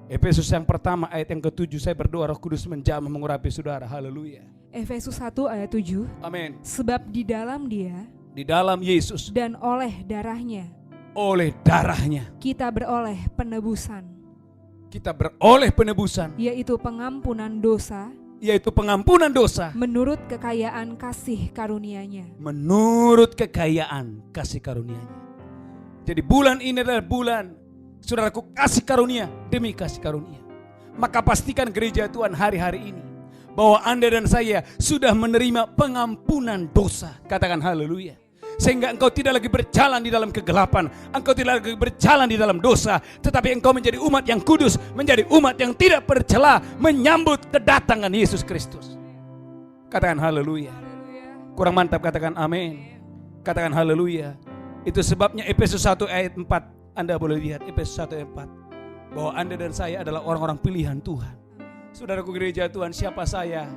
Efesus yang pertama ayat yang ke-7, saya berdoa Roh Kudus menjamah mengurapi saudara, haleluya. Efesus 1 ayat 7. Amin. Sebab di dalam Dia, di dalam Yesus, dan oleh darahnya, kita beroleh penebusan. Yaitu pengampunan dosa, menurut kekayaan kasih karunia-Nya. Jadi bulan ini adalah bulan saudaraku kasih karunia demi kasih karunia. Maka pastikan gereja Tuhan hari-hari ini bahwa Anda dan saya sudah menerima pengampunan dosa. Katakan haleluya. Sehingga engkau tidak lagi berjalan di dalam kegelapan, engkau tidak lagi berjalan di dalam dosa, tetapi engkau menjadi umat yang kudus, menjadi umat yang tidak bercela, menyambut kedatangan Yesus Kristus. Katakan haleluya. Kurang mantap katakan amin. Katakan haleluya. Itu sebabnya Efesus 1 ayat 4, Anda boleh lihat Efesus 1 ayat 4, bahwa Anda dan saya adalah orang-orang pilihan Tuhan. Saudaraku gereja Tuhan, siapa saya?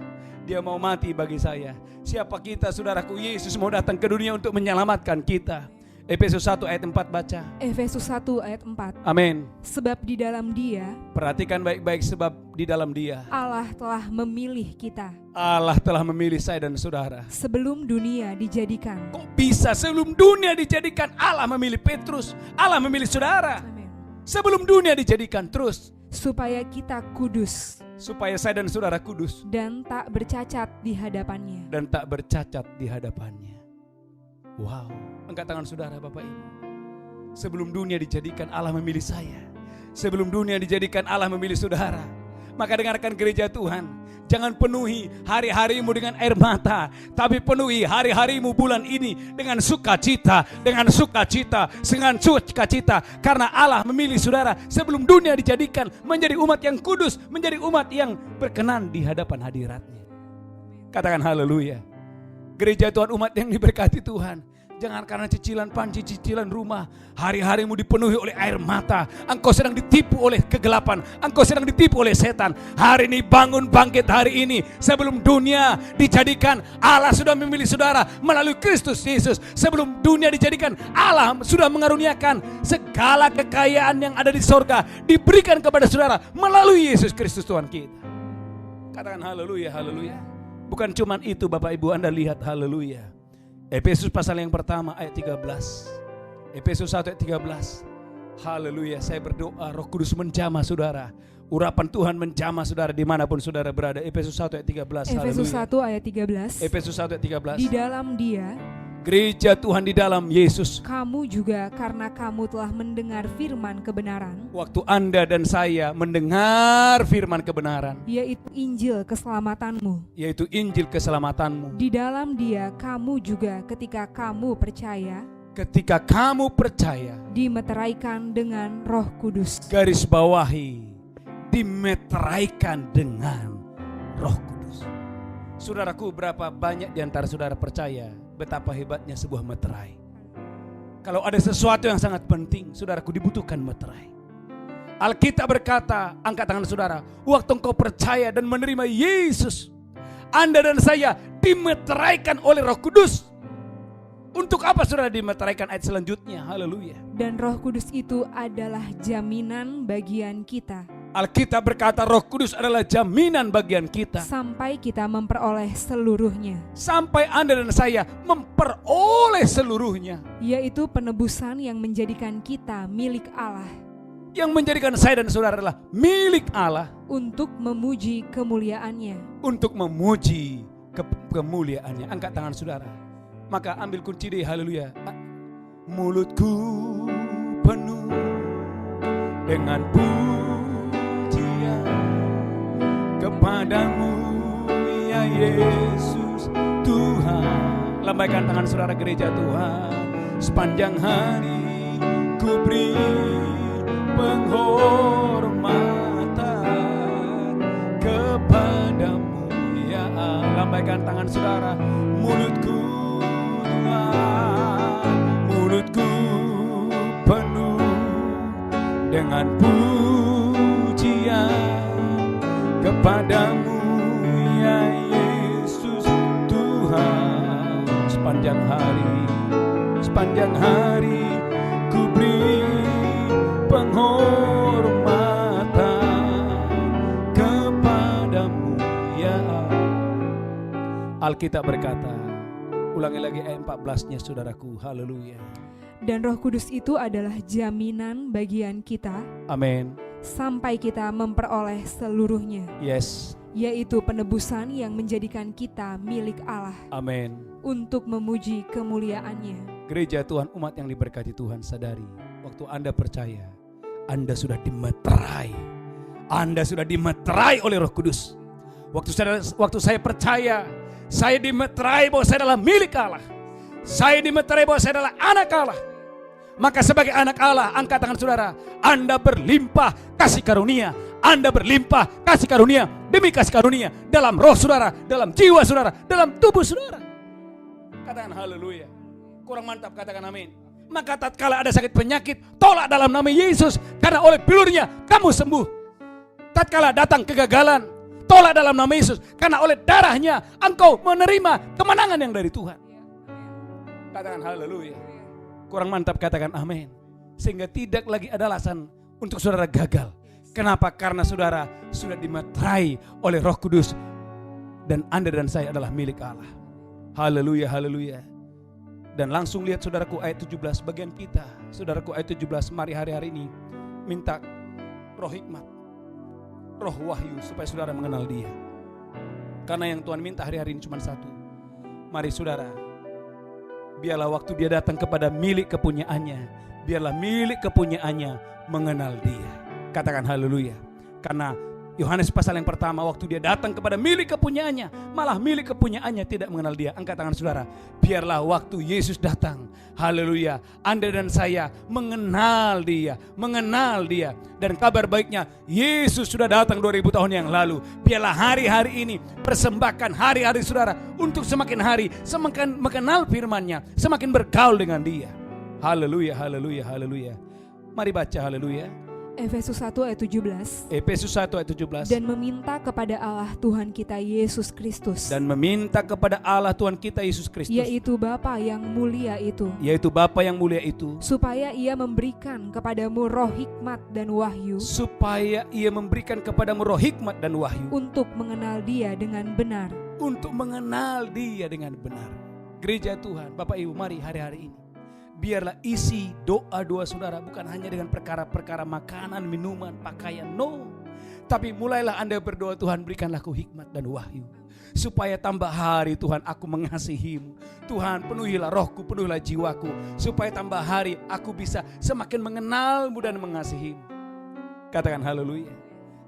Dia mau mati bagi saya. Siapa kita saudaraku? Yesus mau datang ke dunia untuk menyelamatkan kita. Efesus 1 ayat 4 baca. Efesus 1 ayat 4. Amin. Sebab di dalam Dia, perhatikan baik-baik, sebab di dalam Dia Allah telah memilih kita. Allah telah memilih saya dan saudara sebelum dunia dijadikan. Kok bisa sebelum dunia dijadikan? Allah memilih Petrus, Allah memilih saudara. Amin. Sebelum dunia dijadikan, terus supaya kita kudus, supaya saya dan saudara kudus dan tak bercacat di hadapannya. Wow, angkat tangan saudara Bapak Ibu. Sebelum dunia dijadikan Allah memilih saya. Sebelum dunia dijadikan Allah memilih saudara. Maka dengarkan gereja Tuhan, jangan penuhi hari-harimu dengan air mata, tapi penuhi hari-harimu bulan ini dengan sukacita, dengan sukacita, karena Allah memilih saudara sebelum dunia dijadikan menjadi umat yang kudus, menjadi umat yang berkenan di hadapan hadiratnya. Katakan haleluya. Gereja Tuhan, umat yang diberkati Tuhan, jangan karena cicilan panci, cicilan rumah, hari-harimu dipenuhi oleh air mata. Engkau sedang ditipu oleh kegelapan, engkau sedang ditipu oleh setan. Hari ini bangun bangkit hari ini. Sebelum dunia dijadikan, Allah sudah memilih saudara melalui Kristus Yesus. Sebelum dunia dijadikan, Allah sudah mengaruniakan segala kekayaan yang ada di sorga diberikan kepada saudara melalui Yesus Kristus Tuhan kita. Katakan haleluya, haleluya. Bukan cuma itu Bapak Ibu, Anda lihat haleluya. Efesus pasal yang pertama ayat 13. Efesus 1 ayat 13. Haleluya, saya berdoa Roh Kudus menjamah saudara. Urapan Tuhan menjamah saudara dimanapun saudara berada. Efesus 1 ayat 13. Efesus Haleluya. 1 ayat 13. Efesus 1 ayat 13. Di dalam Dia Gereja Tuhan di dalam Yesus. kamu juga karena kamu telah mendengar firman kebenaran, Waktu Anda dan saya mendengar firman kebenaran, yaitu Injil keselamatanmu. yaitu Injil keselamatanmu. Di dalam Dia kamu juga ketika kamu percaya Ketika kamu percaya, dimeteraikan dengan Roh Kudus. garis bawahi, dimeteraikan dengan Roh Kudus. Saudaraku, berapa banyak di antara saudara percaya betapa hebatnya sebuah meterai? Kalau ada sesuatu yang sangat penting, saudaraku, dibutuhkan meterai. Alkitab berkata, angkat tangan saudara, waktu engkau percaya dan menerima Yesus, Anda dan saya dimeteraikan oleh Roh Kudus. Untuk apa saudara dimeteraikan? Ayat selanjutnya, haleluya. Dan Roh Kudus itu adalah jaminan bagian kita Alkitab berkata Roh Kudus adalah jaminan bagian kita. sampai kita memperoleh seluruhnya, Sampai Anda dan saya memperoleh seluruhnya. yaitu penebusan yang menjadikan kita milik Allah Yang menjadikan saya dan saudara adalah milik Allah untuk memuji kemuliaannya. untuk memuji kemuliaannya. Angkat tangan saudara. Maka ambil kunci deh, haleluya. Mulutku penuh dengan pujian kepadamu ya Yesus Tuhan. Lambaikan tangan saudara gereja Tuhan. Sepanjang hari ku beri penghormatan kepadamu ya Allah. Lambaikan tangan saudara. Mulutku Tuhan, mulutku penuh dengan pujian kepadamu ya Yesus Tuhan. Sepanjang hari ku beri penghormatan kepadamu ya Allah. Alkitab berkata, ulangi lagi ayat 14-nya saudaraku, haleluya. Dan Roh Kudus itu adalah jaminan bagian kita Amin. sampai kita memperoleh seluruhnya, Yes. yaitu penebusan yang menjadikan kita milik Allah Amin. untuk memuji kemuliaannya. Gereja Tuhan, umat yang diberkati Tuhan, sadari waktu Anda percaya, Anda sudah dimeterai. Anda sudah dimeterai oleh Roh Kudus. Waktu saya percaya, saya dimeterai bahwa saya adalah milik Allah. Saya dimeterai bahwa saya adalah anak Allah. Maka sebagai anak Allah, angkat tangan saudara, Anda berlimpah kasih karunia. Anda berlimpah kasih karunia demi kasih karunia dalam roh saudara, dalam jiwa saudara, dalam tubuh saudara. Katakan haleluya. Kurang mantap, katakan amin. Maka tatkala ada sakit penyakit, tolak dalam nama Yesus, karena oleh bilurnya kamu sembuh. Tatkala datang kegagalan, tolak dalam nama Yesus, karena oleh darahnya engkau menerima kemenangan yang dari Tuhan. Katakan haleluya. Kurang mantap, katakan amin. Sehingga tidak lagi ada alasan untuk saudara gagal. Kenapa? Karena saudara sudah dimeterai oleh Roh Kudus, dan Anda dan saya adalah milik Allah. Haleluya, haleluya. Dan langsung lihat saudaraku ayat 17 bagian kita. Saudaraku ayat 17, mari hari-hari ini minta roh hikmat, roh wahyu supaya saudara mengenal Dia. Karena yang Tuhan minta hari-hari ini cuma satu. Mari saudara, biarlah waktu Dia datang kepada milik kepunyaannya, biarlah milik kepunyaannya mengenal Dia. Katakan haleluya. Karena Yohanes pasal yang pertama, waktu Dia datang kepada milik kepunyaannya, malah milik kepunyaannya tidak mengenal Dia. Angkat tangan saudara. Biarlah waktu Yesus datang, haleluya, Anda dan saya mengenal Dia, mengenal Dia. Dan kabar baiknya, Yesus sudah datang 2000 tahun yang lalu. Biarlah hari-hari ini persembahkan hari-hari saudara untuk semakin hari semakin mengenal firman-Nya, semakin bergaul dengan Dia. Haleluya, haleluya, haleluya. Mari baca haleluya. Efesus 1 ayat 17. Efesus 1 ayat 17. Dan meminta kepada Allah Tuhan kita Yesus Kristus, Dan meminta kepada Allah Tuhan kita Yesus Kristus, yaitu Bapa yang mulia itu, yaitu Bapa yang mulia itu, supaya Ia memberikan kepadamu roh hikmat dan wahyu, supaya Ia memberikan kepadamu roh hikmat dan wahyu, untuk mengenal Dia dengan benar. untuk mengenal Dia dengan benar. Gereja Tuhan, Bapak Ibu, mari hari-hari ini biarlah isi doa-doa saudara bukan hanya dengan perkara-perkara makanan, minuman, pakaian, no. Tapi mulailah Anda berdoa, Tuhan berikanlah aku hikmat dan wahyu, supaya tambah hari Tuhan aku mengasihi-Mu. Tuhan penuhilah rohku, penuhilah jiwaku, supaya tambah hari aku bisa semakin mengenal-Mu dan mengasihi-Mu. Katakan haleluya.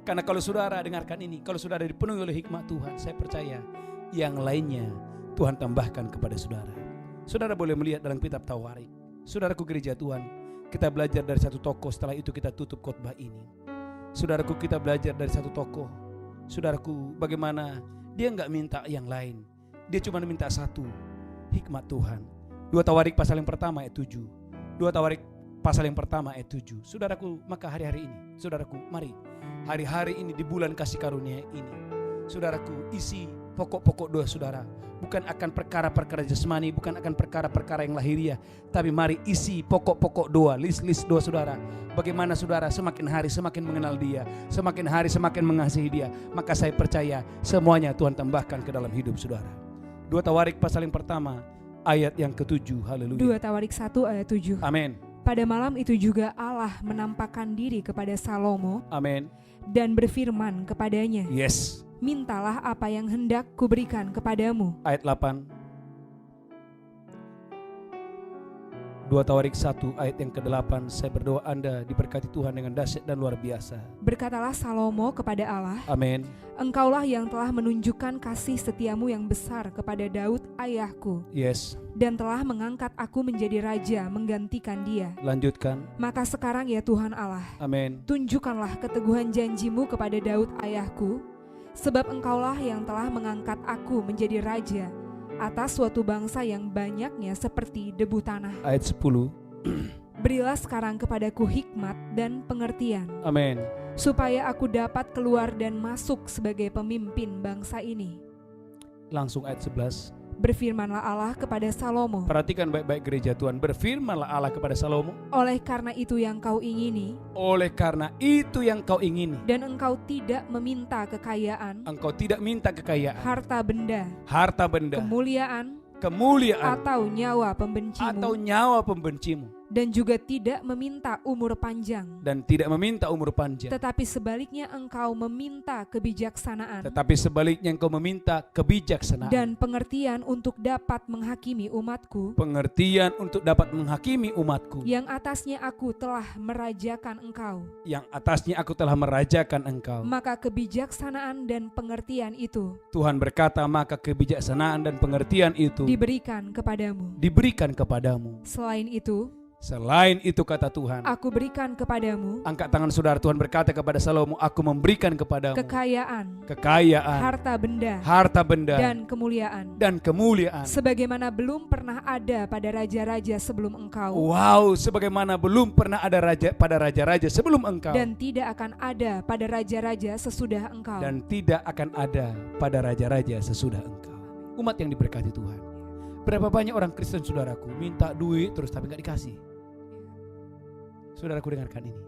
Karena kalau saudara dengarkan ini, kalau saudara dipenuhi oleh hikmat Tuhan, saya percaya yang lainnya Tuhan tambahkan kepada saudara. Saudara boleh melihat dalam kitab Tawarik. Saudaraku gereja Tuhan, kita belajar dari satu tokoh, setelah itu kita tutup khotbah ini. Saudaraku, kita belajar dari satu tokoh. Saudaraku, bagaimana dia enggak minta yang lain. Dia cuma minta satu, hikmat Tuhan. 2 Tawarik pasal yang pertama ayat 7. 2 Tawarik pasal yang pertama ayat 7. Saudaraku, maka hari-hari ini, saudaraku, mari hari-hari ini di bulan kasih karunia ini, saudaraku, isi pokok-pokok doa saudara bukan akan perkara-perkara jasmani, bukan akan perkara-perkara yang lahiriah, tapi mari isi pokok-pokok doa, list-list doa saudara. Bagaimana saudara semakin hari semakin mengenal dia, semakin hari semakin mengasihi dia, maka saya percaya semuanya Tuhan tambahkan ke dalam hidup saudara. 2 Tawarik pasal yang pertama ayat yang ke-7. Haleluya. 2 Tawarik 1 ayat 7. Amin. Pada malam itu juga Allah menampakkan diri kepada Salomo. Amin. Dan berfirman kepadanya. Yes. Mintalah apa yang hendak kuberikan kepadamu. Ayat 8. 2 Tawarik 1 ayat yang ke-8. Saya berdoa Anda diberkati Tuhan dengan dahsyat dan luar biasa. Berkatalah Salomo kepada Allah. Amin. Engkaulah yang telah menunjukkan kasih setiamu yang besar kepada Daud ayahku. Yes. Dan telah mengangkat aku menjadi raja menggantikan dia. Lanjutkan. Maka sekarang ya Tuhan Allah. Amin. Tunjukkanlah keteguhan janjimu kepada Daud ayahku. Sebab engkaulah yang telah mengangkat aku menjadi raja atas suatu bangsa yang banyaknya seperti debu tanah. Ayat 10. Berilah sekarang kepadaku hikmat dan pengertian. Amin. Supaya aku dapat keluar dan masuk sebagai pemimpin bangsa ini. Langsung ayat 11. Berfirmanlah Allah kepada Salomo. Perhatikan baik-baik gereja Tuhan. Berfirmanlah Allah kepada Salomo. Oleh karena itu yang kau ingini. Oleh karena itu yang kau ingini. Dan engkau tidak meminta kekayaan. Engkau tidak minta kekayaan. Harta benda. Harta benda. Kemuliaan. Atau nyawa pembencimu. Atau nyawa pembencimu. Dan juga tidak meminta umur panjang. Dan tidak meminta umur panjang. Tetapi sebaliknya engkau meminta kebijaksanaan. engkau meminta kebijaksanaan. Dan pengertian untuk dapat menghakimi umatku. Yang atasnya aku telah merajakan engkau. Maka kebijaksanaan dan pengertian itu. Tuhan berkata, maka kebijaksanaan dan pengertian itu diberikan kepadamu. Selain itu kata Tuhan, aku berikan kepadamu. Angkat tangan saudara. Tuhan berkata kepada Salomo, aku memberikan kepadamu kekayaan, harta benda dan kemuliaan. Sebagaimana belum pernah ada pada raja-raja sebelum engkau. Wow, sebagaimana belum pernah ada pada raja-raja sebelum engkau. Dan tidak akan ada pada raja-raja sesudah engkau. Umat yang diberkati Tuhan. Berapa banyak orang Kristen saudaraku minta duit terus tapi gak dikasih. Saudaraku, dengarkan ini.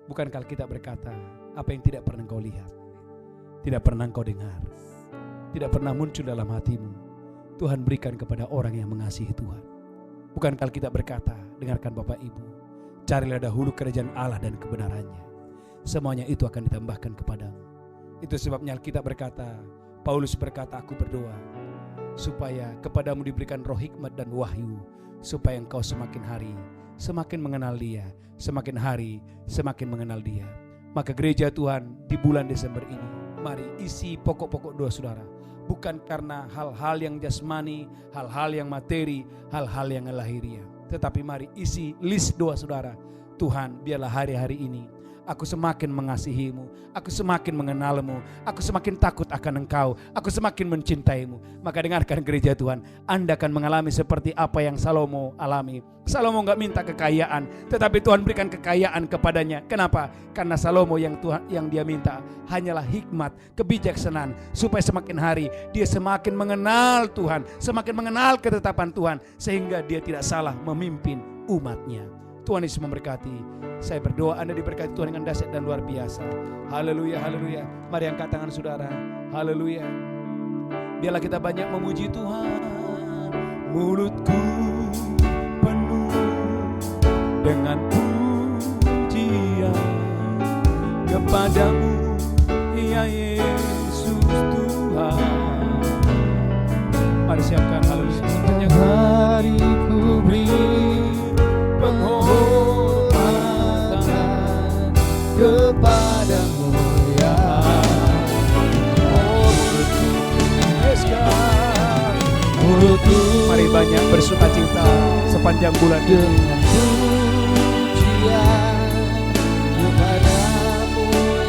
Bukankah Alkitab berkata, apa yang tidak pernah engkau lihat, tidak pernah engkau dengar, tidak pernah muncul dalam hatimu, Tuhan berikan kepada orang yang mengasihi Tuhan. Bukankah Alkitab berkata, dengarkan Bapak Ibu, carilah dahulu kerajaan Allah dan kebenarannya, semuanya itu akan ditambahkan kepadamu. Itu sebabnya Alkitab berkata, Paulus berkata, aku berdoa supaya kepadamu diberikan roh hikmat dan wahyu, supaya engkau semakin hari semakin mengenal dia, semakin hari semakin mengenal dia. Maka gereja Tuhan di bulan Desember ini, mari isi pokok-pokok doa saudara. Bukan karena hal-hal yang jasmani, hal-hal yang materi, hal-hal yang lahiriah, tetapi mari isi list doa saudara. Tuhan, biarlah hari-hari ini aku semakin mengasihimu, aku semakin mengenalmu, aku semakin takut akan engkau, aku semakin mencintaimu. Maka dengarkan gereja Tuhan, Anda akan mengalami seperti apa yang Salomo alami. Salomo gak minta kekayaan, tetapi Tuhan berikan kekayaan kepadanya. Kenapa? Karena Salomo yang dia minta hanyalah hikmat, kebijaksanaan, supaya semakin hari dia semakin mengenal Tuhan, semakin mengenal ketetapan Tuhan, sehingga dia tidak salah memimpin umatnya. Tuhan Yesus memberkati. Saya berdoa Anda diberkati Tuhan dengan dahsyat dan luar biasa. Haleluya, haleluya. Mari angkat tangan saudara. Haleluya. Biarlah kita banyak memuji Tuhan. Mulutku penuh dengan pujian kepadamu, ya Yesus Tuhan. Mari siapkan haleluya. Sepanjang Hari ku beri penghormatan kepadamu ya mulutku. Mari banyak bersukacita sepanjang bulan dengan pujian kepadamu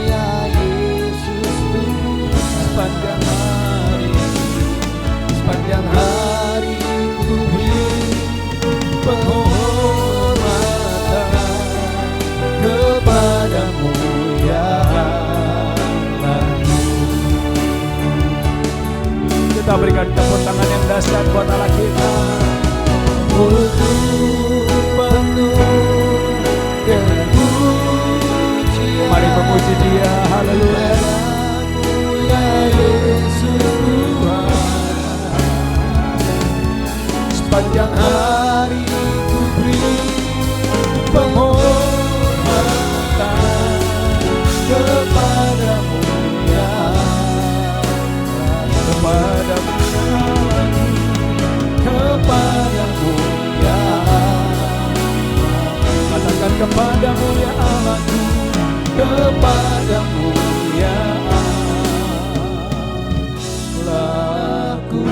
ya Yesus Tuhan. Sepanjang hari ku beri penghormatan kepadamu ya Allahku. Kita berikan tepuk tangan yang dahsyat buat Allah kita. Mulutku penuh dengan pujian. Mari memuji Dia, haleluya. Kepadamu ya Yesus Tuhan. Sepanjang hari ku beri penghormatan kepadamu ya Kepadamu kepadamu ya katakan kepadamu ya Allahku, kepadamu ya Allahku.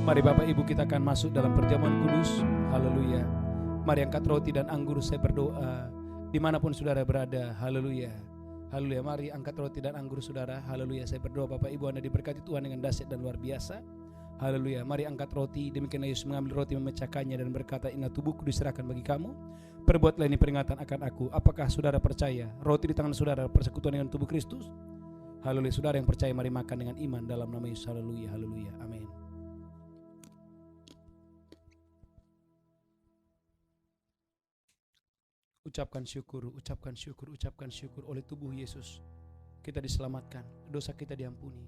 Mari Bapak Ibu kita akan masuk dalam perjamuan kudus. Haleluya. Mari angkat roti dan anggur, saya berdoa dimanapun saudara berada. Haleluya. Haleluya. Mari angkat roti dan anggur saudara. Haleluya. Saya berdoa Bapak Ibu Anda diberkati Tuhan dengan dahsyat dan luar biasa. Haleluya. Mari angkat roti. Demikian Yesus mengambil roti, memecahkannya dan berkata, inilah tubuhku diserahkan bagi kamu. Perbuatlah ini peringatan akan aku. Apakah saudara percaya roti di tangan saudara persekutuan dengan tubuh Kristus? Haleluya. Saudara yang percaya mari makan dengan iman dalam nama Yesus. Haleluya. Haleluya. Amin. Ucapkan syukur, ucapkan syukur, ucapkan syukur. Oleh tubuh Yesus kita diselamatkan, dosa kita diampuni,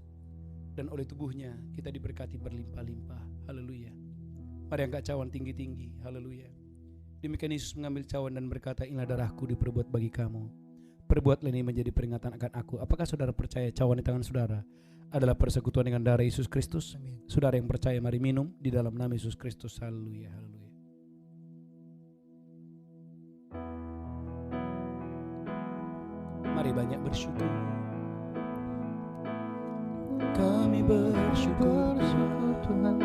dan oleh tubuhnya kita diberkati berlimpah-limpah. Haleluya. Mari angkat cawan tinggi-tinggi. Haleluya. Demikian Yesus mengambil cawan dan berkata, inilah darahku diperbuat bagi kamu. Perbuatlah ini menjadi peringatan akan aku. Apakah saudara percaya cawan di tangan saudara adalah persekutuan dengan darah Yesus Kristus? Amin. Saudara yang percaya mari minum di dalam nama Yesus Kristus. Haleluya. Haleluya. Mari banyak bersyukur. Kami bersyukur Tuhan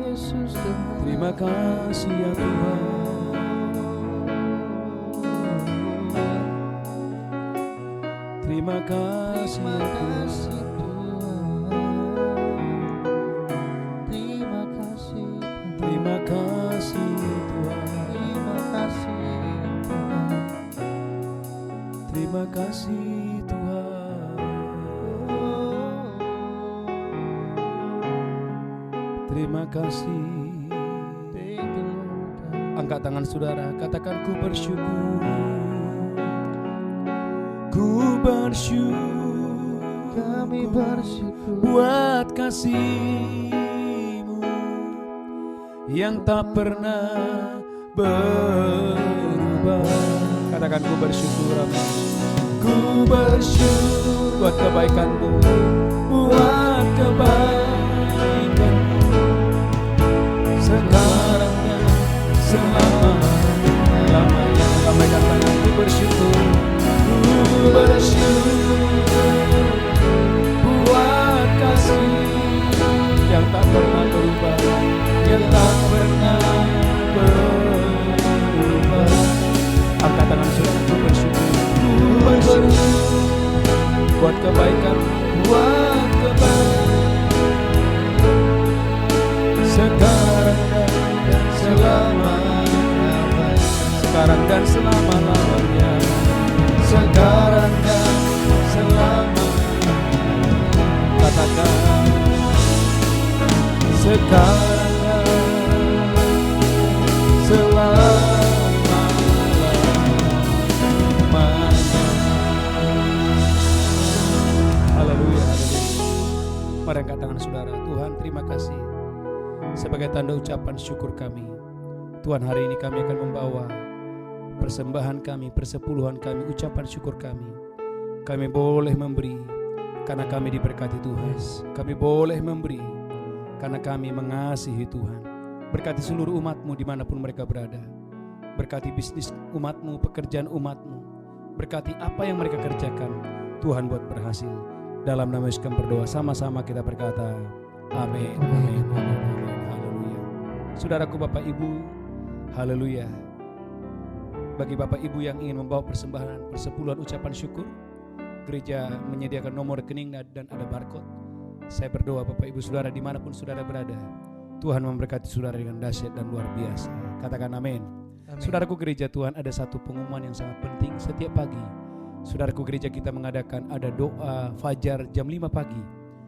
Yesus Tuhan. Terima kasih ya Tuhan. Terima kasih ya Tuhan. Terima kasih Tuhan. Terima kasih Tuhan. Terima kasih Tuhan. Terima kasih Tuhan. Terima kasih. Thank you Lord. Angkat tangan saudara, katakan ku bersyukur. Ku bersyukur. Kami bersyukur buat kasih-Mu yang tak pernah berubah. Katakan ku bersyukur, amin. Ku bersyukur buat kebaikan-Mu, buat kebaikan-Mu sekarang dan selama-lamanya. Lambaikan tangan, ku bersyukur. Ku bersyukur buat kasih yang tak pernah berubah, yang tak pernah berubah. Angkat tangan saudara, ku bersyukur. Ku bersyukur buat kebaikan, buat kebaikan sekarang dan selama-lamanya. Sekarang dan selama-lamanya. Sekarang dan selama-lamanya. Katakan sekarang dan selama-lamanya. Haleluya, haleluya. Mari angkat tangan saudara. syukur kami. Tuhan, hari ini kami akan membawa persembahan kami, persepuluhan kami, ucapan syukur kami. Kami boleh memberi karena kami diberkati Tuhan. Kami boleh memberi karena kami mengasihi Tuhan. Berkati seluruh umat-Mu dimanapun mereka berada. Berkati bisnis umat-Mu, pekerjaan umat-Mu. Berkati apa yang mereka kerjakan, Tuhan buat berhasil. Dalam nama Yesus kami berdoa, sama-sama kita berkata, amin, amin, amin, amin, haleluya. Saudaraku, Bapak Ibu, haleluya. Bagi Bapak Ibu yang ingin membawa persembahan, persepuluhan ucapan syukur, gereja menyediakan nomor rekening dan ada barcode. Saya berdoa Bapak Ibu Saudara dimanapun Saudara berada, Tuhan memberkati Saudara dengan dahsyat dan luar biasa. Katakan amin. Saudaraku, gereja Tuhan, ada satu pengumuman yang sangat penting setiap pagi. Saudaraku, gereja kita mengadakan ada doa fajar jam 5 pagi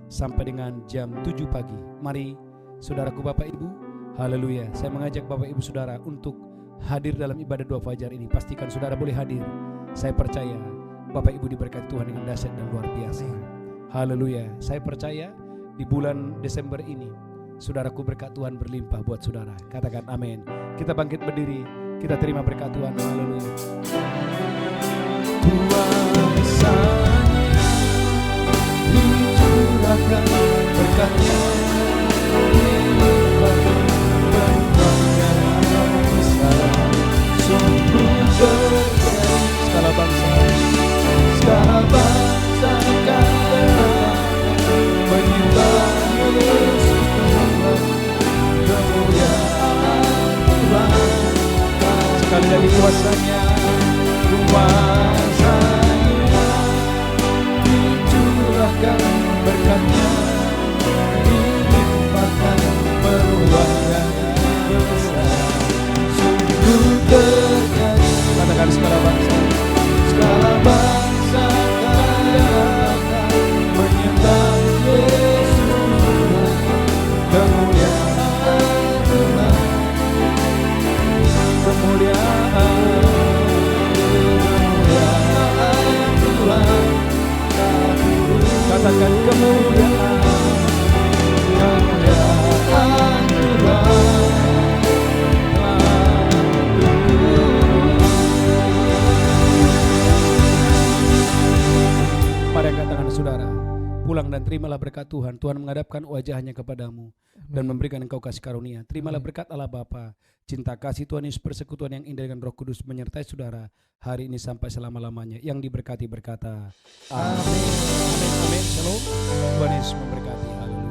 sampai dengan jam 7 pagi. Mari saudaraku Bapak Ibu, haleluya, saya mengajak Bapak Ibu Saudara untuk hadir dalam ibadah doa fajar ini. Pastikan saudara boleh hadir. Saya percaya Bapak Ibu diberkati Tuhan dengan dahsyat dan luar biasa. Haleluya. Saya percaya di bulan Desember ini saudaraku, berkat Tuhan berlimpah buat saudara. Katakan amin. Kita bangkit berdiri, kita terima berkat Tuhan. Haleluya. Kuasanya dicurahkan berkatnya, dilimpahkan berkat yang besar. Sungguh terjadi segala bangsa akan menyembah Yesus Tuhan, kemuliaan Tuhan. Sekali lagi kuasanya dicurahkan berkatnya, dilimpahkan perbuatan besar. Sungguh terjadi, katakan segala bangsa akan menyembah Yesus Tuhan, kemuliaan Tuhan, kemuliaan Tuhan. Katakan kemuliaan Tuhan. Mari angkat tangan saudara, pulang dan terimalah berkat Tuhan. Tuhan menghadapkan wajahnya kepadamu dan memberikan engkau kasih karunia. Terimalah berkat Allah Bapa, cinta kasih Tuhan Yesus, persekutuan yang indah dengan Roh Kudus menyertai saudara hari ini sampai selama-lamanya. Yang diberkati berkata amin. Amin, amin. Shalom. Tuhan Yesus memberkati. Haleluya.